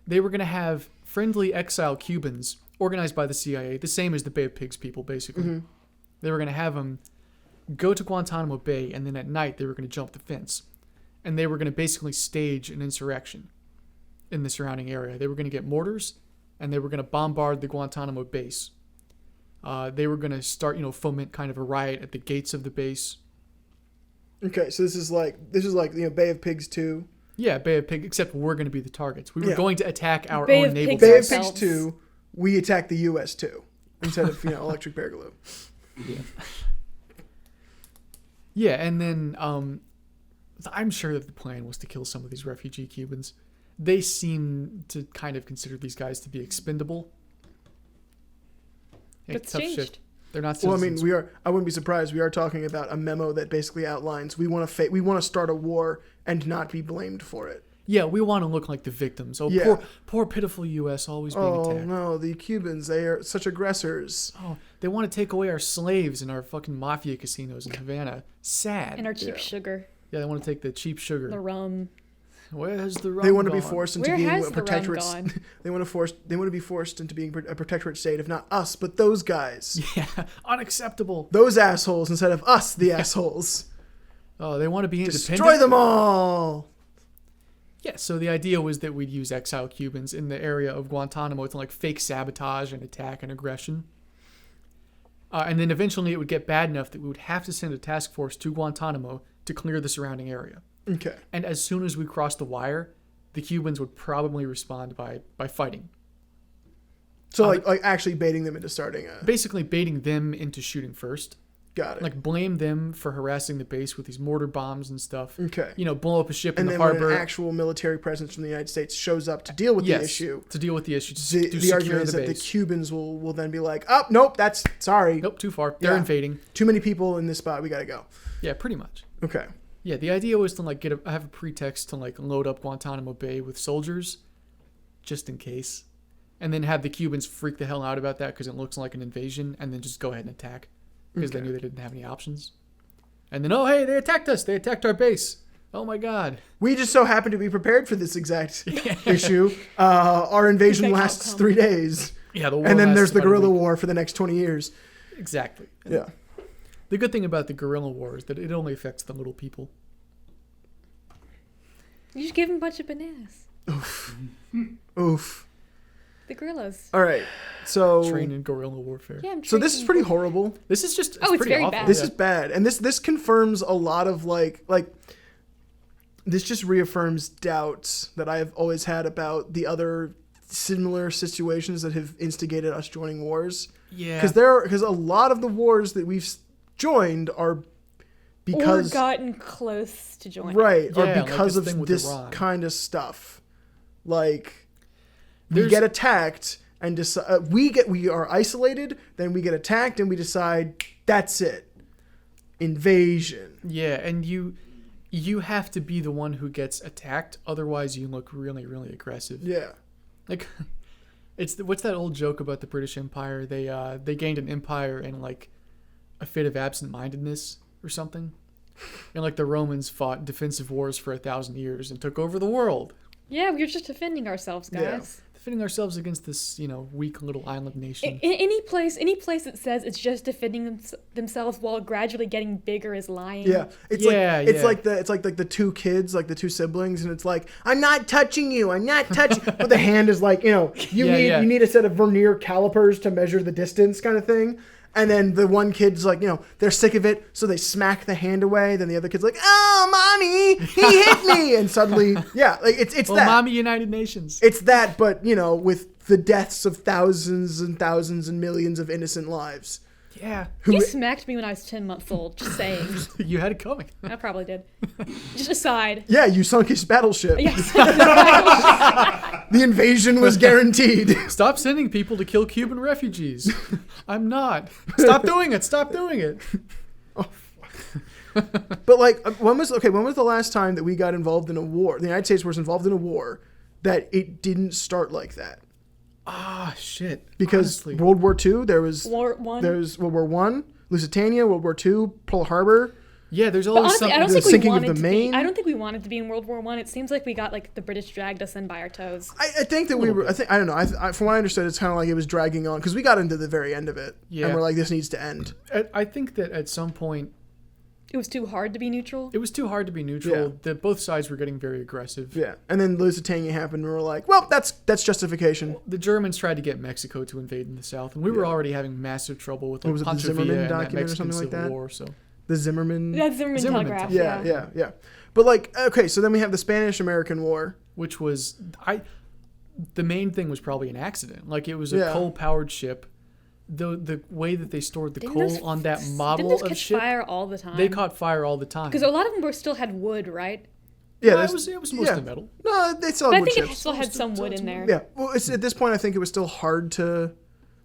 They were going to have friendly exile Cubans organized by the CIA, the same as the Bay of Pigs people, basically. They were going to have them go to Guantanamo Bay, and then at night they were going to jump the fence, and they were going to basically stage an insurrection in the surrounding area. They were going to get mortars, and they were going to bombard the Guantanamo base. They were going to start, foment kind of a riot at the gates of the base.
okay, so this is like Bay of Pigs 2.
Yeah, Bay of Pigs, except we're going to be the targets. We were
Yeah.
going to attack our
Bay
own
of
naval
Pigs
Bay
base.
of Pigs
ourselves.
2, we attack the US 2 instead of, Electric Beargaloo.
Yeah, and then I'm sure that the plan was to kill some of these refugee Cubans. They seem to kind of consider these guys to be expendable. Yeah,
It's
tough
changed.
shit. They're not
Well, I
citizens.
mean, I wouldn't be surprised. We are talking about a memo that basically outlines we want to start a war and not be blamed for it.
Yeah, we want to look like the victims. Oh,
Yeah.
poor pitiful U.S. always being
Oh
attacked.
no, the Cubans, they are such aggressors.
Oh, they want to take away our slaves in our fucking mafia casinos in Havana. Sad.
And our cheap
Yeah.
sugar,
Yeah, they want to take the cheap sugar.
the rum.
Where's the rum
They want to be
gone?
forced into
Where
being
has
a
the rum
protectorate.
gone?
They want to be forced into being a protectorate state of not us, but those guys.
Yeah, unacceptable.
Those assholes instead of us, the assholes.
Oh, they want to be independent.
Destroy them all.
Yeah, so the idea was that we'd use exile Cubans in the area of Guantanamo to fake sabotage and attack and aggression. And then eventually it would get bad enough that we would have to send a task force to Guantanamo to clear the surrounding area.
Okay.
And as soon as we crossed the wire, the Cubans would probably respond by fighting.
So like actually baiting them into starting a.
Basically baiting them into shooting first.
Got it.
Blame them for harassing the base with these mortar bombs and stuff.
Okay.
Blow up a ship
And
in the
then when
harbor.
an actual military presence from the United States shows up to deal with the issue,
to deal with the issue.
the
secure
argument is
the
that the
base.
Cubans will then be like, oh, nope, sorry.
Nope, too far. They're
Yeah.
invading.
Too many people in this spot, we gotta go.
Yeah, pretty much.
Okay.
Yeah, the idea was to have a pretext to load up Guantanamo Bay with soldiers, just in case, and then have the Cubans freak the hell out about that because it looks like an invasion, and then just go ahead and attack because they
Okay.
knew they didn't have any options. And then, oh hey, they attacked us! They attacked our base! Oh my god!
We just so happen to be prepared for this exact issue. Our invasion
Exact
lasts
outcome.
3 days.
Yeah, the war
And then
lasts
there's the
about a
guerrilla
week.
war for the next 20 years.
Exactly.
Yeah.
The good thing about the guerrilla war is that it only affects the little people.
You just give him a bunch of bananas.
Oof.
The gorillas.
All right. So
Trained in guerrilla warfare.
Yeah, I'm
so this is
training
pretty
them.
horrible.
This is just
Oh, it's
pretty
very
awful.
bad.
This
Yeah.
is bad, and this confirms a lot of like this just reaffirms doubts that I have always had about the other similar situations that have instigated us joining wars.
Yeah.
Because a lot of the wars that we've joined are because
or gotten close to joining.
right
Yeah,
or
like
because
this thing
of
with
this
Iran.
kind of stuff. Like we
There's-
get attacked and we are isolated, then we get attacked and we decide that's it. Invasion.
Yeah, and you have to be the one who gets attacked, otherwise you look really, really aggressive.
Yeah.
Like, what's that old joke about the British Empire? They gained an empire in like a fit of absent-mindedness or something, and like the Romans fought defensive wars for 1,000 years and took over the world,
Yeah, we're just defending ourselves, guys.
Yeah.
defending ourselves against this weak little island nation.
Any place that says it's just defending themselves while gradually getting bigger is lying.
Yeah, it's
Yeah,
like it's
yeah.
like the two kids, like the two siblings, and it's like I'm not touching you, I'm not touching. But the hand is like you
Yeah.
need a set of vernier calipers to measure the distance, kind of thing. And then the one kid's like they're sick of it, so they smack the hand away. Then the other kid's like, "Oh, mommy, he hit me!" And suddenly, like it's
Well,
that.
Mommy United Nations.
It's that, but with the deaths of thousands and thousands and millions of innocent lives.
Yeah,
You smacked me when I was 10 months old. Just saying.
you had it coming.
I probably did. Just aside.
Yeah, you sunk his battleship.
Yes.
The invasion was guaranteed.
Stop sending people to kill Cuban refugees. I'm not. Stop doing it. Stop doing it.
But like, when was the last time that we got involved in a war? The United States was involved in a war that it didn't start like that.
Ah, shit.
Because
Honestly.
World War II, there was
War One.
there's World War One, Lusitania, World War II, Pearl Harbor.
Yeah, there's
But
always
honestly, I
something.
don't
the
think we
sinking of
wanted
the
to
Maine.
be. I don't think we wanted to be in World War One. It seems like we got the British dragged us in by our toes.
I think that we were. I don't know. From what I understood, it's kind of like it was dragging on because we got into the very end of it,
Yeah.
and we're like, this needs to end.
I think that at some point
It was too hard to be neutral.
it was too hard to be neutral.
Yeah.
That both sides were getting very aggressive.
Yeah, and then Lusitania happened, and we were like, well, that's justification.
The Germans tried to get Mexico to invade in the south, and we were
Yeah.
already having massive trouble with
What
like
was it, the
Pancho
Zimmerman
Villa and that
document or
Mexican
something like
Civil
that?
War. So
The Zimmerman.
That's Zimmerman
Zimmerman
Telegraph.
Yeah. But like, okay, so then we have the Spanish-American War.
which was the main thing was probably an accident. Like it was a
Yeah.
coal-powered ship. The way that they stored the
Didn't
coal
those-
on that
Didn't
model
those
of
catch
ship,
fire all the time?
they caught fire all the time.
Because a lot of them still had wood, right?
Yeah,
No,
there's-
it was mostly
yeah.
metal.
No, they still
But
had
I
wood
think it
ships.
still had some wood in there.
Yeah, well, it's, at this point, I think it was still hard to,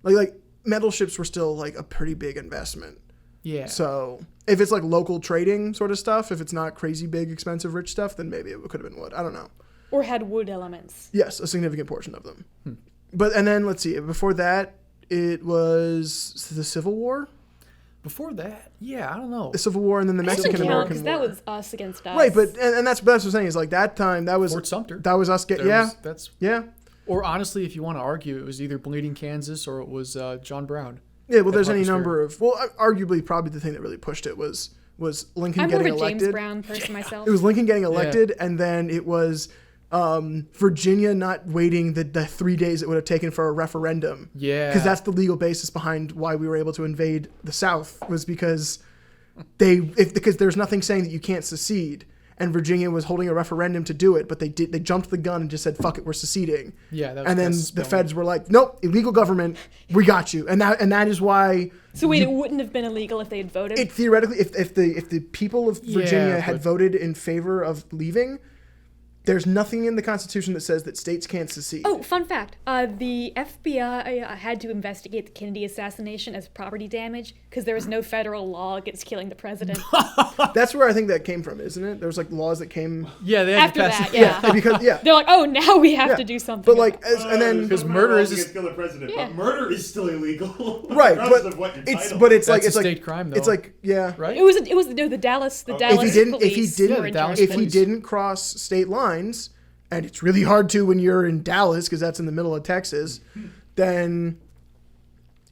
like metal ships were still like a pretty big investment.
Yeah.
So if it's like local trading sort of stuff, if it's not crazy big, expensive, rich stuff, then maybe it could have been wood. I don't know.
Or had wood elements.
Yes, a significant portion of them. But and then let's see. Before that, it was the Civil War.
Before that, yeah, I don't know.
The Civil War, and then the
That doesn't
Mexican
count
American
because
War.
that was us against us.
Right, but and that's what I'm saying is like that time that was
Fort Sumter.
us get
There was- that's
yeah.
or honestly, if you want to argue, it was either Bleeding Kansas or it was John Brown.
Yeah, well,
At
there's any
Harper's
number of arguably probably the thing that really pushed it was Lincoln
I'm more of
getting
a James
elected.
Brown person myself.
It was Lincoln getting elected, and then it was Virginia not waiting the 3 days it would have taken for a referendum.
Yeah.
Because that's the legal basis behind why we were able to invade the South was because because there's nothing saying that you can't secede. And Virginia was holding a referendum to do it, but they jumped the gun and just said, fuck it, we're seceding.
Yeah, that was,
And then
that's
the
spelling.
feds were like, nope, illegal government, we got you. And that is why
So wait, it wouldn't have been illegal if they had voted?
it theoretically, if the people of Virginia
Yeah,
had
but-
voted in favor of leaving, there's nothing in the Constitution that says that states can't secede.
Oh, fun fact. The FBI had to investigate the Kennedy assassination as property damage because there was no federal law against killing the president.
That's where I think that came from, isn't it? There was like laws that came.
Yeah, they had
After
to pass
that, yeah.
Because
They're like, oh, now we have
Yeah.
to do something.
But like,
about
and then
Because murder is
against kill the president,
Yeah.
but murder is still illegal.
right,
regardless
but
of what your
it's
title
but
is.
it's like
That's
it's
a
like
state crime, though.
It's like yeah.
right?
it was no the Dallas
If he
police
didn't
were in
Yeah,
charge.
the Dallas
if he
police.
didn't cross state lines, and it's really hard to when you're in Dallas because that's in the middle of Texas, then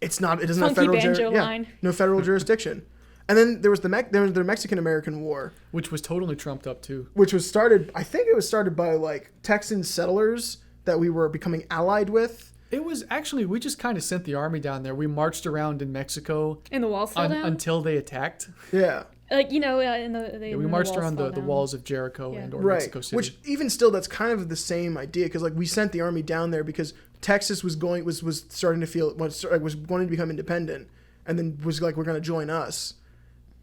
it's not. It doesn't have
Funky
federal
banjo line.
no federal jurisdiction. And then there was the Mexican American War,
Which was totally trumped up too.
which was started. I think it was started by like Texan settlers that we were becoming allied with.
It was actually, we just kind of sent the army down there. We marched around in Mexico
And the walls fell down.
until they attacked.
Yeah.
Like, you know, in the
Yeah, we marched around the walls of Jericho
Yeah.
and or
Right.
Mexico City.
Which even still, that's kind of the same idea because like we sent the army down there because Texas was starting to feel was going to become independent, and then was like we're going to join us.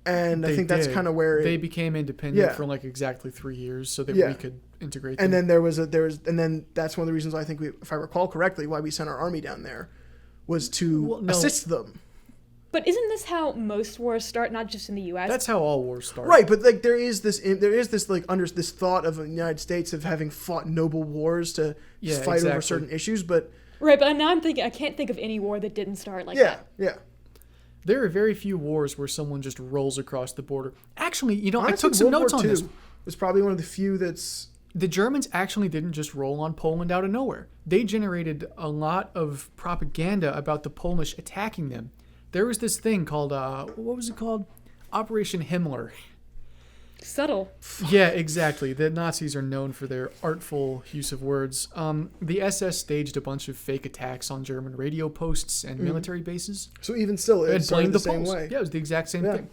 And I
They
think that's
did.
kind of where
They became independent
Yeah.
for like exactly 3 years so that
Yeah.
we could integrate
and
them.
then then that's one of the reasons why I think if I recall correctly, why we sent our army down there was to
Well, no.
assist them.
But isn't this how most wars start, not just in the U.S.?
That's how all wars start.
Right, but like there is this like under this thought of the United States of having fought noble wars to
Yeah,
fight over
exactly.
certain issues, but
Right, but now I'm thinking, I can't think of any war that didn't start like
yeah,
that.
yeah.
There are very few wars where someone just rolls across the border. Actually, you know, I
Honestly,
took some
World
notes
War
on this.
II was probably one of the few that's
The Germans actually didn't just roll on Poland out of nowhere. They generated a lot of propaganda about the Polish attacking them. There was this thing called, what was it called? Operation Himmler.
Subtle.
Yeah, exactly. The Nazis are known for their artful use of words. The SS staged a bunch of fake attacks on German radio posts and military bases.
so even still
And
it's started
blamed
the
the
same
Poles.
way.
Yeah, it was the exact same
Yeah.
thing.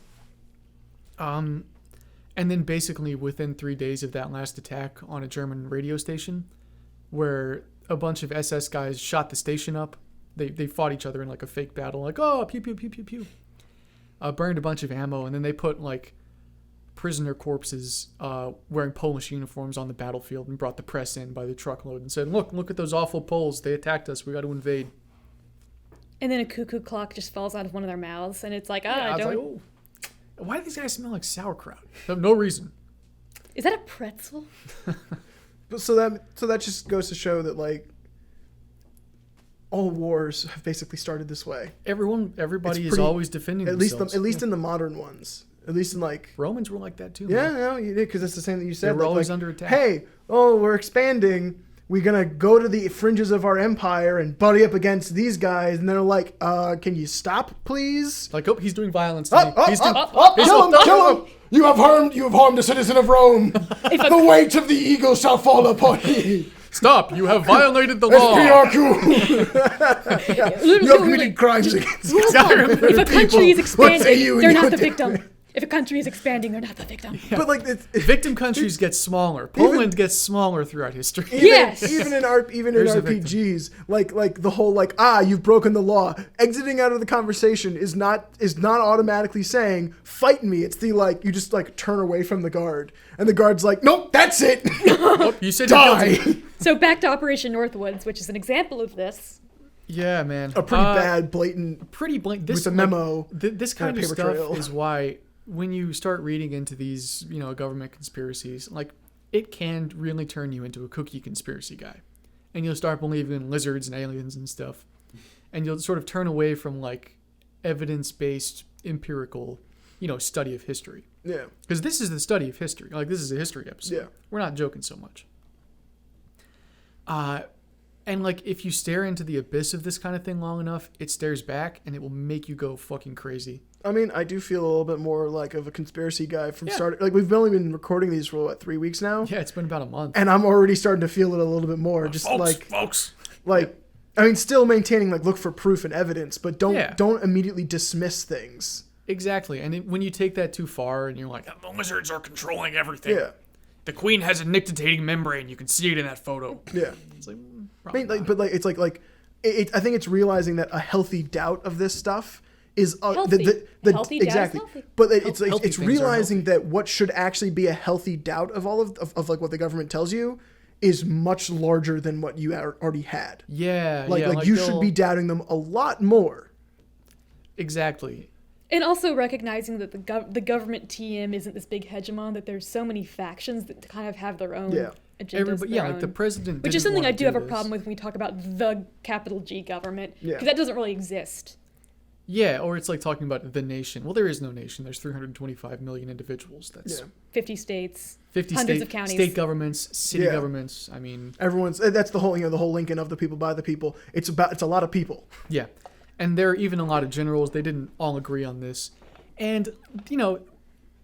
And then basically within 3 days of that last attack on a German radio station, where a bunch of SS guys shot the station up, they fought each other in like a fake battle, like, oh, pew, pew, pew, pew, pew. Burned a bunch of ammo, and then they put like prisoner corpses wearing Polish uniforms on the battlefield and brought the press in by the truckload and said, look at those awful Poles. They attacked us. We got to invade.
And then a cuckoo clock just falls out of one of their mouths, and it's like,
I
I
was
don't.
like, oh, why do these guys smell like sauerkraut? No reason.
Is that a pretzel?
But so that just goes to show that like all wars have basically started this way.
Everybody
It's
is
pretty-
always defending
At least
themselves.
in the modern ones. At least in like
Romans were like that too.
yeah,
man.
no, you did because it's the same that you said.
were always
like,
under attack.
Hey, we're expanding. We're gonna go to the fringes of our empire and buddy up against these guys, and they're like, "Can you stop, please?"
Like, oh, he's doing violence to me. He's doing,
Kill him! You have harmed a citizen of Rome. The weight of the eagle shall fall upon you.
Stop! You have violated the law.
You have committed crimes against
If a country is
What say you
expanding,
and
they're
your
not the
dad?
victim. If a country is expanding, they're not the victim.
But like,
Victim countries get smaller. Poland gets smaller throughout history.
Yes.
even in
Here's a victim.
RPGs, like the whole like you've broken the law. Exiting out of the conversation is not automatically saying fight me. It's the like you just like turn away from the guard, and the guard's like, nope, that's it.
Oh, you said you're
Die.
guilty.
So back to Operation Northwoods, which is an example of this.
Yeah, man.
A pretty bad, blatant.
Pretty blank. This
with a memo
this kind
and a
of
paper
stuff
trail.
is why when you start reading into these, government conspiracies, like it can really turn you into a cookie conspiracy guy, and you'll start believing in lizards and aliens and stuff, and you'll sort of turn away from like evidence-based empirical, study of history.
Yeah,
Because this is the study of history. Like, this is a history episode.
Yeah.
We're not joking so much. And, like, if you stare into the abyss of this kind of thing long enough, it stares back, and it will make you go fucking crazy.
I mean, I do feel a little bit more like of a conspiracy guy from
Yeah.
start. Like we've only been recording these for 3 weeks now,
Yeah, it's been about a month.
and I'm already starting to feel it a little bit more. Just
Folks.
I mean, still maintaining like look for proof and evidence, but
Yeah.
don't immediately dismiss things.
Exactly. And when you take that too far, and you're like, the lizards are controlling everything.
Yeah,
The queen has a nictitating membrane. You can see it in that photo.
yeah.
It's like,
I mean, like, but like it's like I think it's realizing that a healthy doubt of this stuff is
Healthy. Healthy doubt is
exactly.
healthy.
But it's like
Healthy
it's
things are
realizing that what should actually be a healthy doubt of all of like what the government tells you is much larger than what you already had.
yeah.
Like you should
they'll-
be doubting them a lot more.
Exactly.
And also recognizing that the government TM isn't this big hegemon, that there's so many factions that kind of have their own
Yeah.
agendas.
Everybody,
their
like the
own-
president.
Which is
didn't
something I
wanna
do have a
this.
problem with when we talk about the capital G government.
Yeah.
Because that doesn't really exist.
Yeah, or it's like talking about the nation. Well, there is no nation. There's 325 million individuals. That's
Yeah.
50 states.
50
Hundreds
state,
of counties.
state governments, city
Yeah.
governments. I mean,
Everyone's that's the whole the whole Lincoln of the people by the people. It's a lot of people.
yeah. And there are even a lot of generals. They didn't all agree on this. And,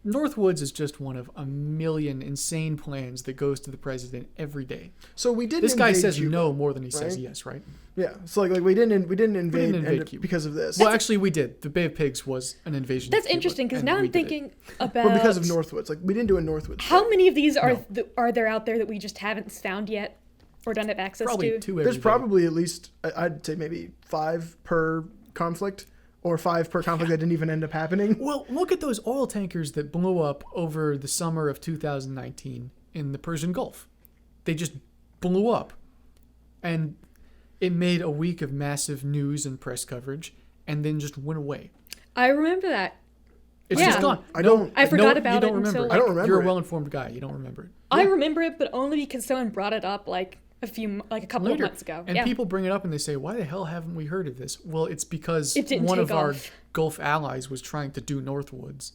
Northwoods is just one of a million insane plans that goes to the president every day.
So we didn't.
This guy
invade
says
Cuba,
no more than he says
right?
yes, right?
Yeah. So like we didn't invade
invade Cuba.
because of this.
Well, actually, we did. The Bay of Pigs was an invasion.
That's
of Cuba,
interesting because
and
now
we
I'm
did it.
thinking about
but because of Northwoods, like we didn't do a Northwoods.
how
thing.
many of these are
No.
are there out there that we just haven't found yet or don't have access
Probably
to?
two every
There's
day.
probably at least I'd say maybe 5 per conflict, or 5 per conflict that didn't even end up happening.
Well, look at those oil tankers that blew up over the summer of 2019 in the Persian Gulf. They just blew up. And it made a week of massive news and press coverage and then just went away.
I remember that.
It's
Yeah.
just gone.
I don't.
I forgot
you
about
don't
it
remember
until
it.
I don't remember
You're a
it.
well-informed guy. You don't remember it.
I remember it, but only because someone brought it up like a couple of
Later.
months ago.
And
yeah.
people bring it up and they say, why the hell haven't we heard of this? Well, it's because
It didn't
one
take
of our
off.
Gulf allies was trying to do Northwoods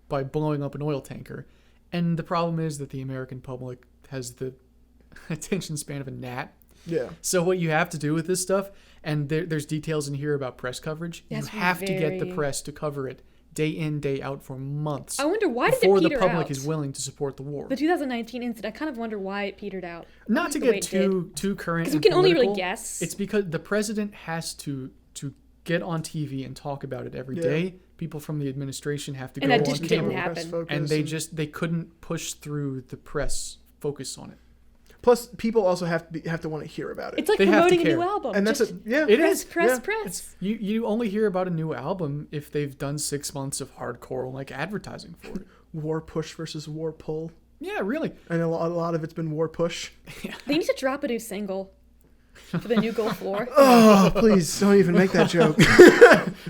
by blowing up an oil tanker. And the problem is that the American public has the attention span of a gnat.
Yeah.
So what you have to do with this stuff, and there's details in here about press coverage,
That's
you have to get the
very-
press to cover it day in, day out for months
I wonder why did
before
it
the
peter
public
out?
is willing to support the war.
The 2019 incident, I kind of wonder why it petered out.
Not to
the way
get
it did.
too current.
Because we
and
can only really
political,
guess.
It's because the president has to get on TV and talk about it every
Yeah.
day. People from the administration have to
And
go
that
on
just didn't
camera,
happen.
Press focus
and they couldn't push through the press focus on it.
Plus, people also have to want to hear about it.
It's like
They have to
promoting a new
care.
album.
and that's
Just
yeah.
It
press,
is.
press,
yeah.
press.
You only hear about a new album if they've done 6 months of hardcore like advertising for it.
War push versus war pull,
Yeah, really.
and a lot of it's been war push.
They need to drop a new single for the new Gulf War.
Oh, please don't even make that joke.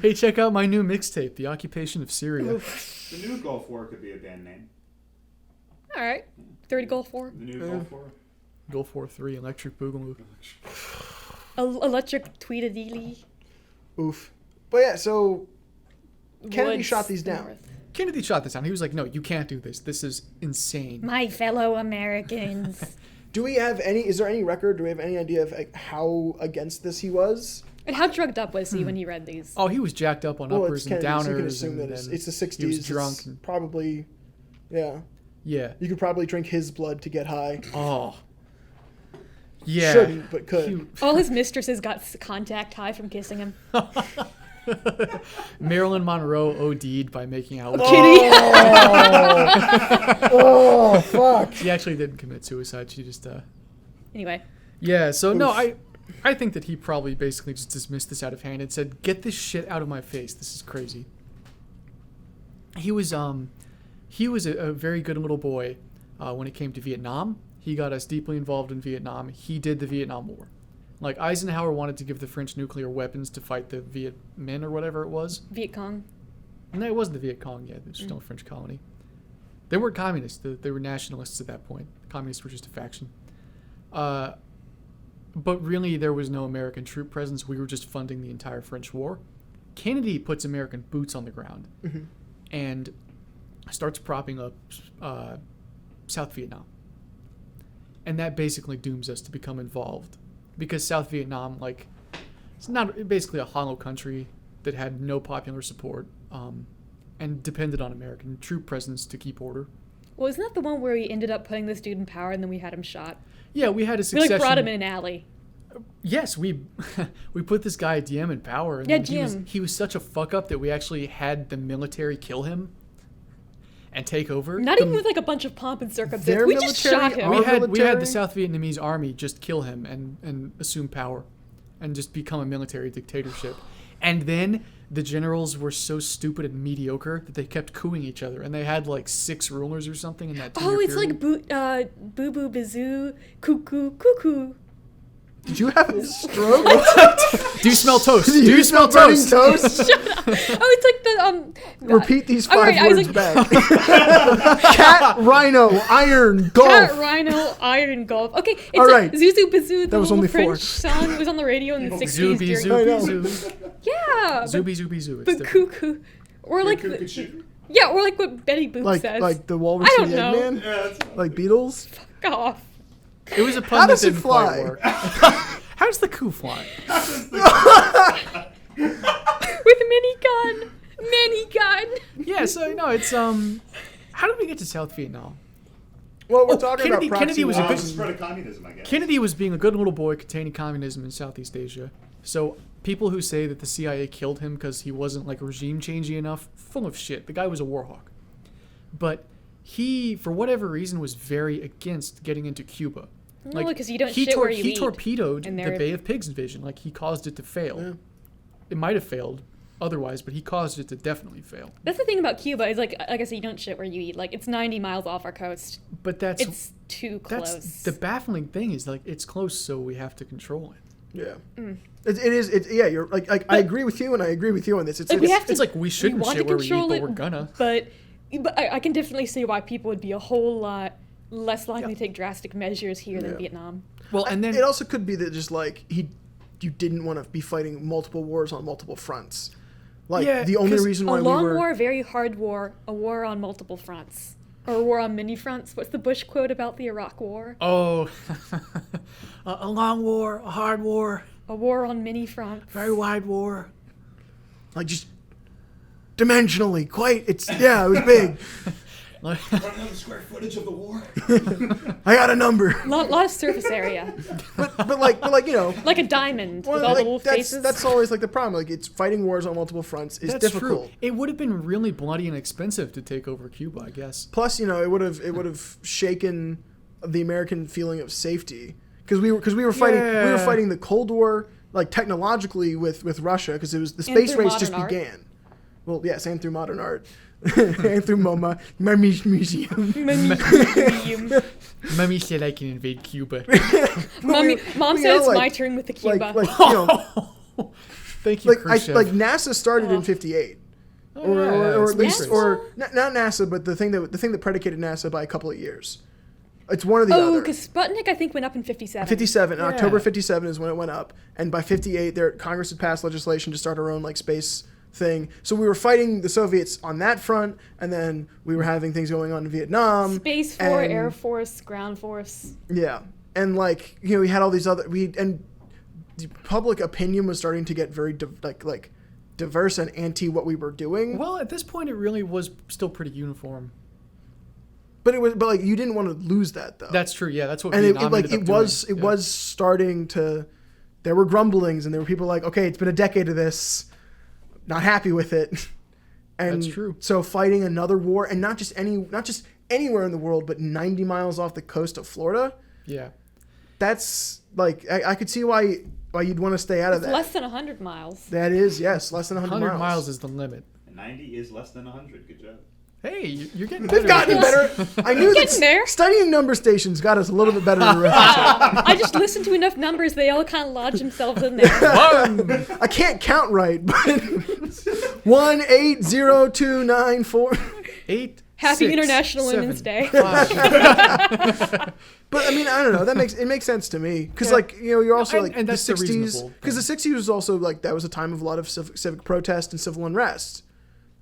Hey, check out my new mixtape, The Occupation of Syria.
The new Gulf War could be a band name.
All right. 30 Gulf War.
The new Gulf War.
Gulf War 3, Electric Boogaloo.
Electric Tweedledee.
Oof. But yeah, so Kennedy
Woods
shot these down.
North.
Kennedy shot this down. He was like, no, you can't do this. This is insane.
My fellow Americans.
Do we have any? Is there any record? Do we have any idea of like, how against this he was?
And how drugged up was he when he read these?
Oh, he was jacked up on
Well,
uppers
it's
and
Kennedy, so you
downers.
can assume
and
that it's
then
the '60s.
He was
it's
drunk. And,
probably, yeah.
yeah.
You could probably drink his blood to get high.
Oh. Yeah.
Shouldn't, but could.
He-
All his mistresses got contact high from kissing him.
Marilyn Monroe OD'd by making out with
Kitty.
Oh fuck!
She actually didn't commit suicide. She just,
Anyway,
yeah. So, no,
Oof.
I think that he probably basically just dismissed this out of hand and said, get this shit out of my face. This is crazy. He was a very good little boy when it came to Vietnam. He got us deeply involved in Vietnam. He did the Vietnam War. Like, Eisenhower wanted to give the French nuclear weapons to fight the Viet Minh or whatever it was.
Viet Cong.
No, it wasn't the Viet Cong yet. It was still a French colony. They weren't communists. They were nationalists at that point. The communists were just a faction. But really, there was no American troop presence. We were just funding the entire French war. Kennedy puts American boots on the ground and starts propping up South Vietnam. And that basically dooms us to become involved. Because South Vietnam, like, it's not basically a hollow country that had no popular support and depended on American troop presence to keep order.
Well, isn't that the one where he ended up putting this dude in power and then we had him shot?
Yeah, we had a
We
succession.
like brought him in an alley.
Yes, we we put this guy Diem in power. And
Yeah,
then
Diem.
he was such a fuck up that we actually had the military kill him and take over.
Not
The-
even with like a bunch of pomp and circumstance.
Their
We just
military
shot him.
are-
we had
military?
the South Vietnamese army just kill him and assume power and just become a military dictatorship. And then the generals were so stupid and mediocre that they kept cooing each other, and they had like 6 rulers or something in that.
Oh,
2-year
it's
period.
like Boo Boo Bazoo, Cuckoo Cuckoo.
Did you have a stroke?
Do you smell toast?
Do you smell burning toast?
Oh, it's like the
Repeat these
All
5
right, I was
words
like-
back. Cat, rhino, iron, golf.
Cat, Rhino, Iron Golf. Okay, it's
All
like
right.
Zuzu Bazoo, the
was
little
only
French
4.
song. It was on the radio in the 60s.
Zooby
during-
I know.
zooby zoo.
Yeah,
Zooby zooby zoo. It's
but
different.
Cuckoo. Or like,
Cuckoo.
yeah, or like what Betty Boop
Like
says.
the walrus
I
and the
don't know.
Eggman?
Yeah, that's
Like Beatles?
Fuck off.
It was a pun
How
that
does it
didn't
fly?
quite work. How does the coup fly?
With minigun. Mini gun.
Yeah, so no, it's how did we get to South Vietnam?
Well, we're
Oh,
talking
Kennedy-
about proxy
Kennedy was a good-
wars.
Spread of communism, I guess.
Kennedy was being a good little boy containing communism in Southeast Asia. So people who say that the CIA killed him because he wasn't like regime changing enough, full of shit. The guy was a war hawk. But he, for whatever reason, was very against getting into Cuba.
No, because you don't shit where you
he
eat.
torpedoed
and
the
they're-
Bay of Pigs invasion. Like, he caused it to fail.
Yeah.
It might have failed otherwise, but he caused it to definitely fail.
That's the thing about Cuba is like I said, you don't shit where you eat. Like it's 90 miles off our coast.
But that's
It's too close.
that's the baffling thing is like it's close, so we have to control it.
Yeah. It is. Yeah, you're like I agree with you, and I agree with you on this. It's
Like, we have to-
It's like we shouldn't
want
shit
to
where we eat,
control
but
it,
we're gonna.
But I can definitely see why people would be a whole lot less likely
Yeah.
to take drastic measures here
Yeah.
than Vietnam.
Well, and then
it also could be that just like you didn't want to be fighting multiple wars on multiple fronts. Like
Yeah,
the only
'cause
reason
A
why we
long
were
war, a very hard war, a war on multiple fronts. Or a war on many fronts. What's the Bush quote about the Iraq War?
oh, a long war, a hard war,
A war on many fronts.
very wide war.
like just dimensionally quite. It was big.
Want to know the square footage of the war?
I got a number.
Lot of surface area.
but like you know.
Like a diamond
Well,
with all the
like,
little faces.
that's always like the problem. Like it's fighting wars on multiple fronts is
That's
difficult.
true. It would have been really bloody and expensive to take over Cuba, I guess.
Plus, you know, it would have shaken the American feeling of safety because we were
Yeah.
fighting the Cold War like technologically with Russia because it was the
And
space
through
race just
modern art.
began. Well, yes, and through modern art, and through MoMA, my museum.
Mommy said I can invade Cuba.
Mom
you
said
know,
it's
like-
my turn with the Cuba.
Like you know,
Thank you,
like
Khrushchev.
NASA started in '58.
Oh,
or
it's
at least,
NASA?
or not NASA, but the thing that predicated NASA by a couple of years. It's one or the
Oh,
other.
because Sputnik, I think, went up in 57.
57,
Yeah.
October 57 is when it went up, and by 58, Congress had passed legislation to start our own like space thing. So we were fighting the Soviets on that front, and then we were having things going on in Vietnam.
Space Force,
and-
Air Force, Ground Force.
Yeah, and like you know, we had all these other and the public opinion was starting to get very like diverse and anti what we were doing.
Well, at this point, it really was still pretty uniform.
But like you didn't want to lose that though.
That's true. Yeah, that's what
and
Vietnam ended up
it
doing. Yeah.
was starting to. There were grumblings, and there were people like, okay, it's been a decade of this, not happy with it. And
That's true.
So fighting another war, and not just anywhere in the world, but 90 miles off the coast of Florida.
Yeah.
That's like I could see why you'd want to stay out of
It's
that.
less than 100 miles.
That is, yes, less than 100
100
miles.
miles is the limit.
90 is less than 100. Good job.
Hey, you're getting better.
We've gotten
at
better.
this.
I knew
Getting there.
that studying number stations got us a little bit better at arithmetic.
I just listened to enough numbers, they all kind of lodge themselves in there.
I can't count right, but 1, 8, 0, 2, 9, 4.
8.
Happy
6,
International
7,
Women's Day.
5.
But I mean, I don't know. It makes sense to me because,
Yeah.
like, you know, you're also
and-
like
and
the
that's the
'60s
reasonable
because the '60s was also like that was a time of a lot of civic protest and civil unrest,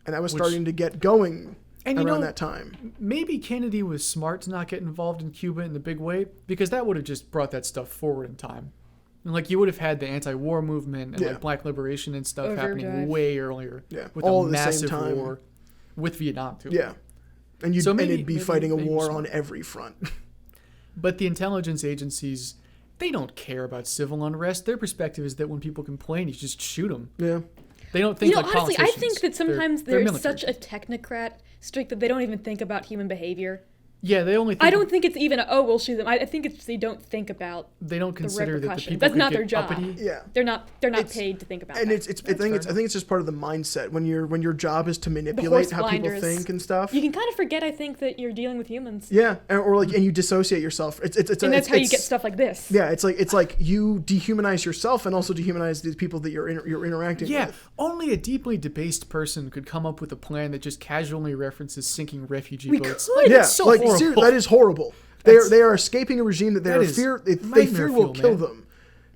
and that was
Which-
starting to get going
And you
around
know-
that time.
Maybe Kennedy was smart to not get involved in Cuba in the big way because that would have just brought that stuff forward in time. And like you would have had the anti-war movement and
Yeah.
like black liberation and stuff
Overdrive.
happening way earlier.
Yeah,
With
all
a
at the same
massive
time.
war with Vietnam too.
Yeah, and
So maybe-
it'd be
maybe-
fighting a
maybe
war
smart.
on every front.
But the intelligence agencies, they don't care about civil unrest. Their perspective is that when people complain, you just shoot them.
Yeah,
They don't think
You know,
like
honestly, I
politicians.
think that sometimes
They're
they're
military.
such a technocrat streak that they don't even think about human behavior.
Yeah, they only. Think
I don't think it's even we'll shoot them. I think it's they don't think about
They don't consider that the
repercussions.
people.
That's
could
not
get
their job.
uppity.
yeah.
they're not
It's-
paid to think about
And
that.
it's I think it's just part of the mindset when your job is to manipulate
horse
how people
blinders.
think and stuff.
You can kind of forget, I think, that you're dealing with humans.
Yeah, and you dissociate yourself. It's
And that's how you get stuff like this.
Yeah, it's like you dehumanize yourself and also dehumanize the people that you're interacting
Yeah,
with.
only a deeply debased person could come up with a plan that just casually references sinking refugee
We
boats.
could.
Yeah,
That's so
like
horrible.
that is horrible. They are escaping a regime that
That is
they
nightmare
fear will
fuel,
kill
man.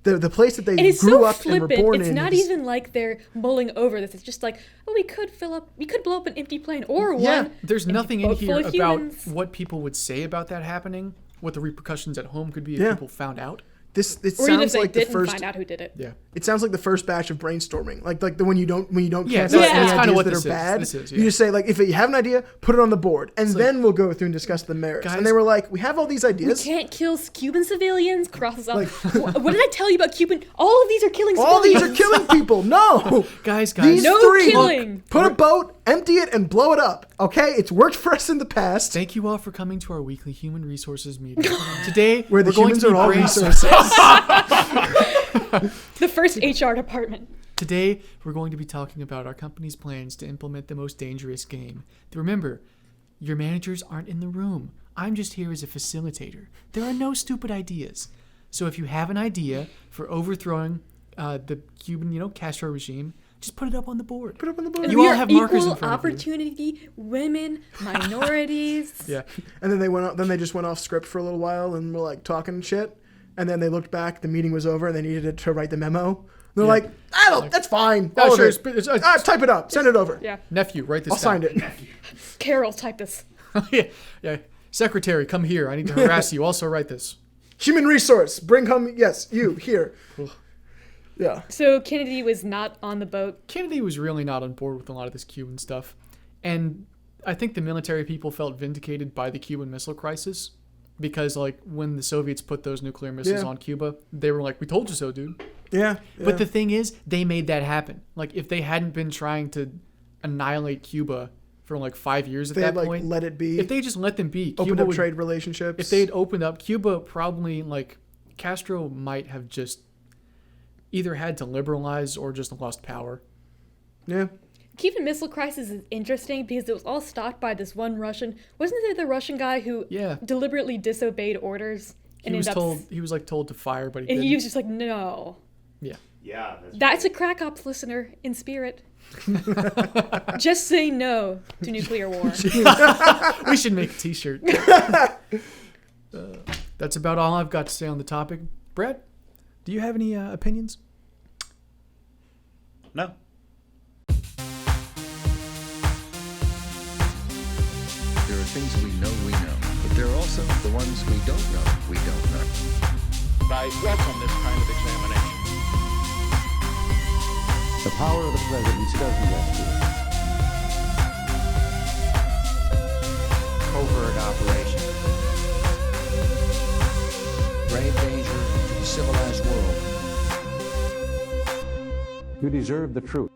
them. The place that they
And it's
grew
so
up and were
flippant.
born
It's
in.
not
is-
even like they're mulling over this. It's just like, we could blow up an empty plane or
Yeah,
one.
There's
and
nothing in
boat full
here
of
about
humans.
what people would say about that happening, what the repercussions at home could be if
Yeah.
people found out.
It
Or even if
sounds
they
like the
didn't
first.
find out who did it.
Yeah.
It sounds like the first batch of brainstorming, like the when you don't
Yeah,
cast
that's-
out any
that's kinda
ideas
what
that
this
are
is.
bad.
This is,
You
yeah.
just say like, if you have an idea, put it on the board, and then we'll go through and discuss the merits.
Guys-
And they were like, we have all these
We
ideas.
can't kill Cuban civilians. Crosses out.
Like-
What did I tell you about Cuban? All of these are killing
All these
civilians.
are killing people. No,
Guys,
these
No
three.
killing.
Put a boat, empty it, and blow it up. Okay, it's worked for us in the past.
thank you all for coming to our weekly human resources meeting. Today,
Where the
we're going
humans
to be
are all
brainstorming.
The first HR department.
Today, we're going to be talking about our company's plans to implement the most dangerous game. Remember, your managers aren't in the room. I'm just here as a facilitator. There are no stupid ideas. So if you have an idea for overthrowing the Cuban, Castro regime, just put it up on the board.
Put it up on the board.
You
We
all
are
have markers in
equal
front of you.
opportunity, women, minorities.
Yeah.
And then they went. Then they just went off script for a little while and were like talking shit. And then they looked back. The meeting was over, and they needed to write the memo. They're
Yeah.
like, I don't. That's fine.
Oh,
All of
sure,
it.
it's-
Type it up. Send it over.
Yeah.
Nephew, write this
I'll sign
down.
it.
Carol, type this.
yeah. Secretary, come here. I need to harass you. Also write this.
Human resource. Bring home. Yes, you here. Yeah.
So Kennedy was not on the boat.
Kennedy was really not on board with a lot of this Cuban stuff. And I think the military people felt vindicated by the Cuban Missile Crisis. Because, like, when the Soviets put those nuclear missiles
Yeah.
on Cuba, they were like, we told you so, dude.
Yeah.
But the thing is, they made that happen. Like, if they hadn't been trying to annihilate Cuba for, like, 5 years at
they
that
had like
point,
let it be.
if they just let them be,
opened
Cuba
up
would,
trade relationships.
if they had opened up, Cuba probably, like, Castro might have just either had to liberalize or just lost power.
Yeah.
Cuban Missile Crisis is interesting because it was all stopped by this one Russian. Wasn't there the Russian guy who
Yeah.
deliberately disobeyed orders
He
and
was
ended
told he was like told to fire, but he
and
didn't.
he was just like, no.
Yeah.
Yeah,
That's a crack ops listener in spirit. Just say no to nuclear war.
We should make a t-shirt. That's about all I've got to say on the topic. Brad, do you have any opinions?
No.
There are things we know, but there are also the ones we don't know.
I welcome this kind of examination.
The power of the presidency doesn't rest here.
Covert operation.
Grave danger to the civilized world.
You deserve the truth.